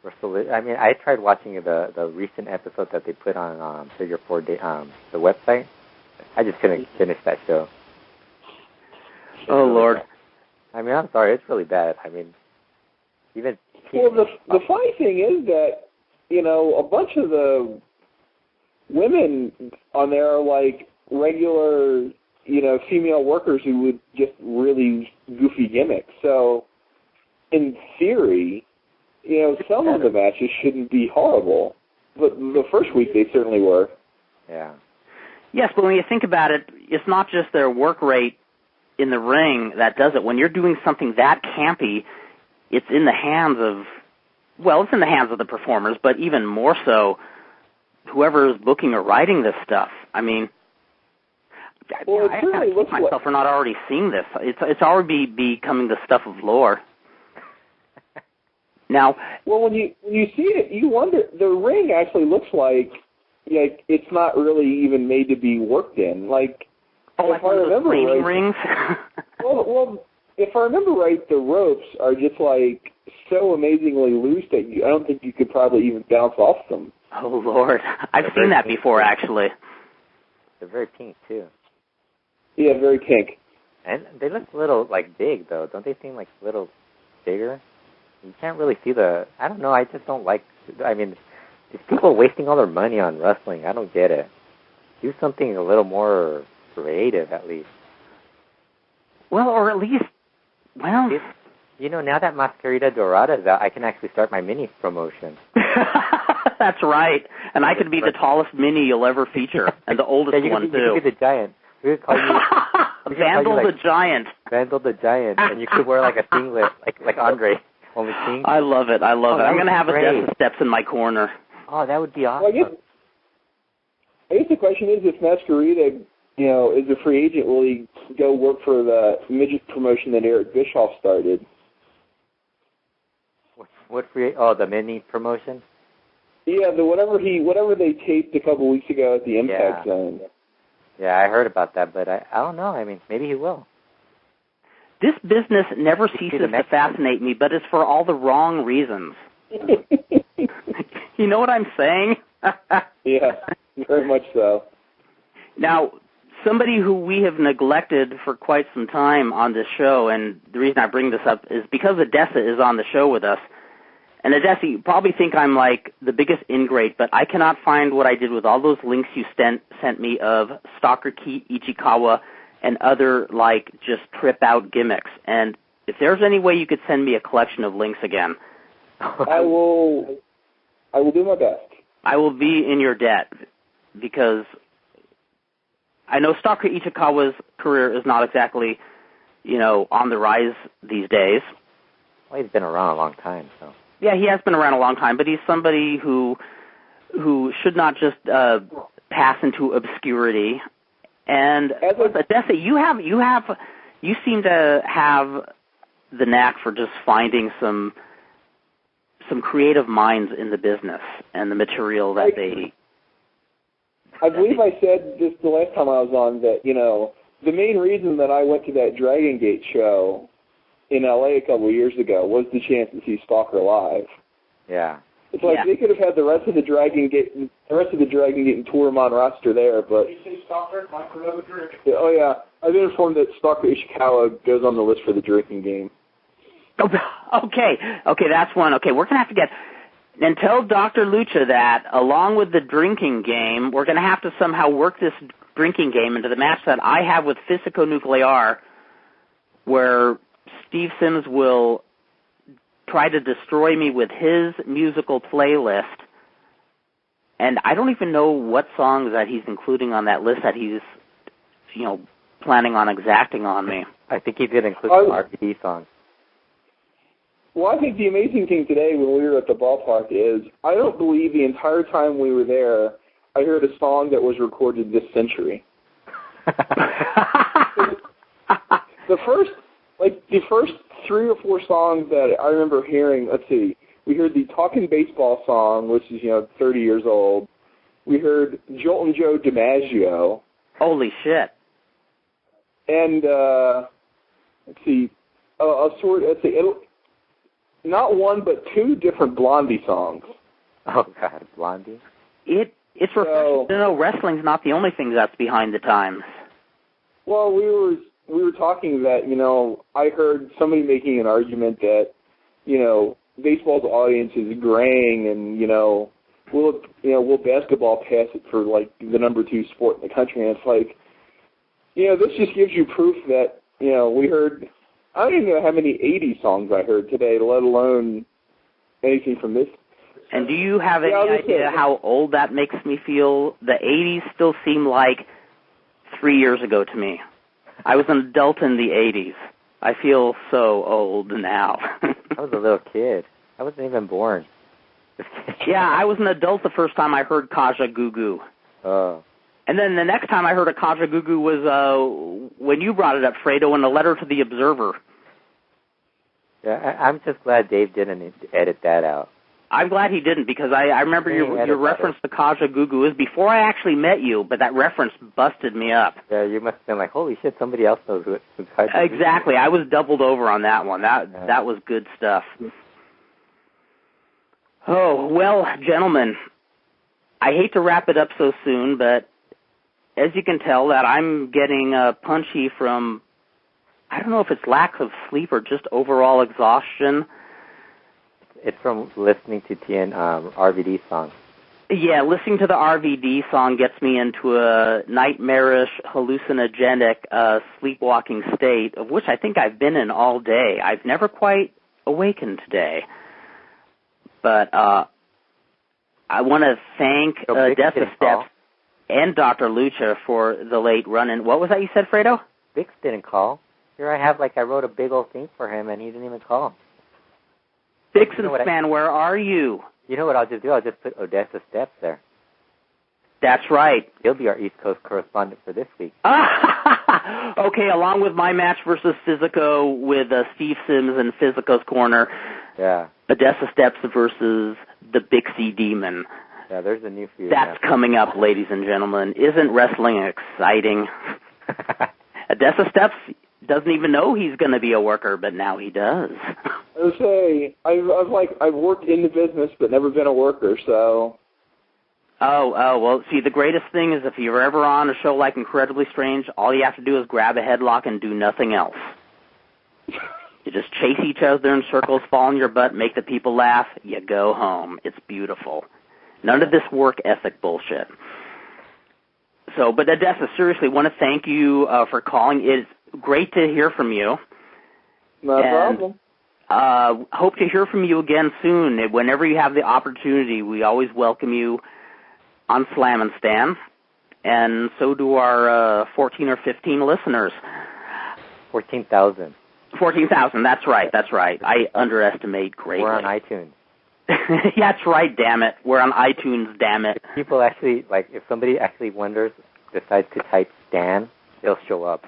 I mean, I tried watching the recent episode that they put on 3 or 4 days, the website. I just couldn't finish that show. Oh, Lord. I mean, I'm sorry. It's really bad. I mean, even... Well, the funny thing is that, a bunch of the women on there are like regular, female workers who would just really goofy gimmicks. So, in theory, some of the matches shouldn't be horrible. But the first week they certainly were. Yeah. Yes, but when you think about it, it's not just their work rate in the ring that does it. When you're doing something that campy, it's in the hands of the performers, but even more so, whoever is booking or writing this stuff. I mean, I can't keep myself for not already seeing this. It's already becoming the stuff of lore. Now, well, when you see it, you wonder. The ring actually looks like like it's not really even made to be worked in. Like, if I remember right, rings. well, if I remember right, the ropes are just like so amazingly loose that I don't think you could probably even bounce off them. Oh Lord, I've seen that before actually. They're very pink too. Yeah, very pink. And they look a little like big though. Don't they seem like a little bigger? You can't really see the. I don't know. I just don't like. I mean, these people wasting all their money on wrestling. I don't get it. Do something a little more creative, at least. Well, or at least, well, you know, now that Mascarita Dorada is out, I can actually start my mini promotion. That's right, and I could be the tallest mini you'll ever feature, and the oldest one too. You could be the giant. We could call you Vandal the Giant. Vandal the Giant, and you could wear like a singlet, like Andre. Only pink. I love it. I'm going to have Odessasteps in my corner. Oh, that would be awesome. Well, I guess the question is, if Mascarita, is a free agent, will he go work for the midget promotion that Eric Bischoff started? What free? Oh, the mini promotion. Yeah, whatever they taped a couple weeks ago at the Impact Zone. Yeah, I heard about that, but I don't know. I mean, maybe he will. This business never ceases to fascinate me, but it's for all the wrong reasons. You know what I'm saying? Yeah, very much so. Now, somebody who we have neglected for quite some time on this show, and the reason I bring this up is because Odessa is on the show with us. And Odessa, you probably think I'm like the biggest ingrate, but I cannot find what I did with all those links you sent me of Stalker Ichikawa and other, like, just trip-out gimmicks. And if there's any way you could send me a collection of links again. I will do my best. I will be in your debt, because I know Stalker Ichikawa's career is not exactly, on the rise these days. Well, he's been around a long time, so. Yeah, he has been around a long time, but he's somebody who should not just pass into obscurity. And Odessa, you seem to have the knack for just finding some creative minds in the business and the material that they. I believe I said this the last time I was on that the main reason that I went to that Dragon Gate show in LA a couple of years ago was the chance to see Stalker live. Yeah. It's like they could have had the rest of the Dragon Gate and Tourmon roster there, but. Did you say Stalker? Mike, another drink. Oh yeah, I've been informed that Stalker Ishikawa goes on the list for the drinking game. Okay, that's one. Okay, we're gonna have to get. And tell Dr. Lucha that, along with the drinking game, we're gonna have to somehow work this drinking game into the match that I have with Physico Nuclear, where Steve Sims will try to destroy me with his musical playlist, and I don't even know what songs that he's including on that list that he's, planning on exacting on me. I think he's going to include some RPD songs. Well, I think the amazing thing today when we were at the ballpark is I don't believe the entire time we were there I heard a song that was recorded this century. The first 3 or 4 songs that I remember hearing, let's see, we heard the Talkin' Baseball song, which is, 30 years old. We heard Joltin' Joe DiMaggio. Holy shit. And, not one, but 2 different Blondie songs. Oh, God, Blondie? It's refreshing to know wrestling's not the only thing that's behind the times. Well, we were talking that, I heard somebody making an argument that, baseball's audience is graying and, will basketball pass it for, like, the number 2 sport in the country? And it's like, this just gives you proof that, we heard, I don't even know how many 80s songs I heard today, let alone anything from this. And do you have any idea how old that makes me feel? The 80s still seem like 3 years ago to me. I was an adult in the 80s. I feel so old now. I was a little kid. I wasn't even born. Yeah, I was an adult the first time I heard Kaja Gugu. Oh. And then the next time I heard a Kaja Gugu was when you brought it up, Fredo, in a letter to the Observer. Yeah, I'm just glad Dave didn't edit that out. I'm glad he didn't, because I remember your reference to Kaja Gugu is before I actually met you, but that reference busted me up. Yeah, you must have been like, holy shit, somebody else knows who Kaja Gugu is. Exactly. I was doubled over on that one. That was good stuff. Oh, well, gentlemen, I hate to wrap it up so soon, but as you can tell that I'm getting punchy from, I don't know if it's lack of sleep or just overall exhaustion. It's from listening to RVD songs. Yeah, listening to the RVD song gets me into a nightmarish, hallucinogenic, sleepwalking state, of which I think I've been in all day. I've never quite awakened today. But I want to thank Odessasteps and Dr. Lucha for the late run-in. What was that you said, Fredo? Bix didn't call. Here I wrote a big old thing for him, and he didn't even call. Bix and Stan, where are you? You know what I'll just do? I'll just put Odessasteps there. That's right. He'll be our East Coast correspondent for this week. Okay, along with my match versus Physico with Steve Sims in Physico's corner. Yeah. Odessasteps versus the Bixie Demon. Yeah, there's a new feud. That's coming up, ladies and gentlemen. Isn't wrestling exciting? Odessasteps doesn't even know he's going to be a worker, but now he does. I would say I've worked in the business but never been a worker, so. Oh, well, see, the greatest thing is if you're ever on a show like Incredibly Strange, all you have to do is grab a headlock and do nothing else. You just chase each other in circles, fall on your butt, make the people laugh, you go home. It's beautiful. None of this work ethic bullshit. So, but Odessa, seriously, want to thank you for calling. It's great to hear from you. No problem. Hope to hear from you again soon. Whenever you have the opportunity, we always welcome you on Slammin Stan, and so do our 14 or 15 listeners. 14,000. 14,000, that's right. I underestimate greatly. We're on iTunes. Yeah, that's right, damn it. We're on iTunes, damn it. If people actually, if somebody actually decides to type Stan, they'll show up.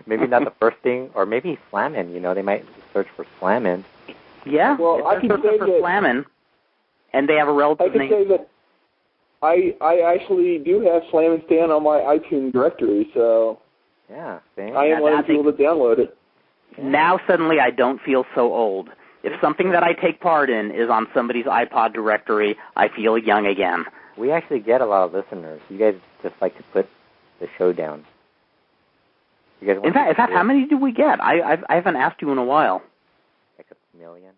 Maybe not the first thing, or maybe Slammin, they might search for Slammin. Yeah, well, I can say for Slammin, and they have a relative name. I can say that I actually do have Slammin Stan on my iTunes directory, so yeah, same. I am one of the people to download it. Now suddenly I don't feel so old. If something that I take part in is on somebody's iPod directory, I feel young again. We actually get a lot of listeners. You guys just like to put the show down. You guys in fact, how many do we get? I haven't asked you in a while. Like 1 million.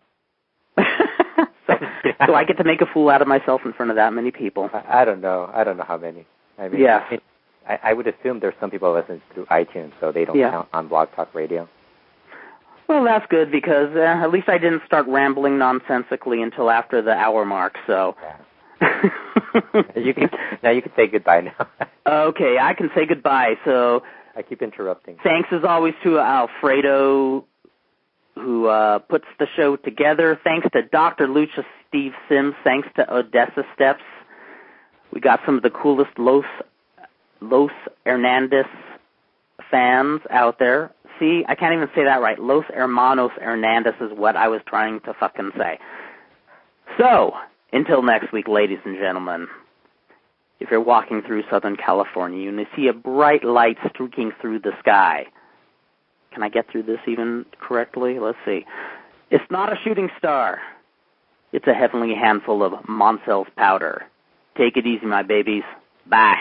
So I get to make a fool out of myself in front of that many people. I don't know. I don't know how many. I mean, yeah. I would assume there's some people listening through iTunes, so they don't count on Blog Talk Radio. Well, that's good, because at least I didn't start rambling nonsensically until after the hour mark, so. Yeah. you can say goodbye now. Okay, I can say goodbye, so. I keep interrupting. Thanks as always to Alfredo, who puts the show together. Thanks to Dr. Lucha Steve Sims. Thanks to Odessasteps. We got some of the coolest Los Hernandez fans out there. See, I can't even say that right. Los Hermanos Hernandez is what I was trying to fucking say. So, until next week, ladies and gentlemen, if you're walking through Southern California and you see a bright light streaking through the sky, can I get through this even correctly? Let's see. It's not a shooting star. It's a heavenly handful of Moncel's powder. Take it easy, my babies. Bye.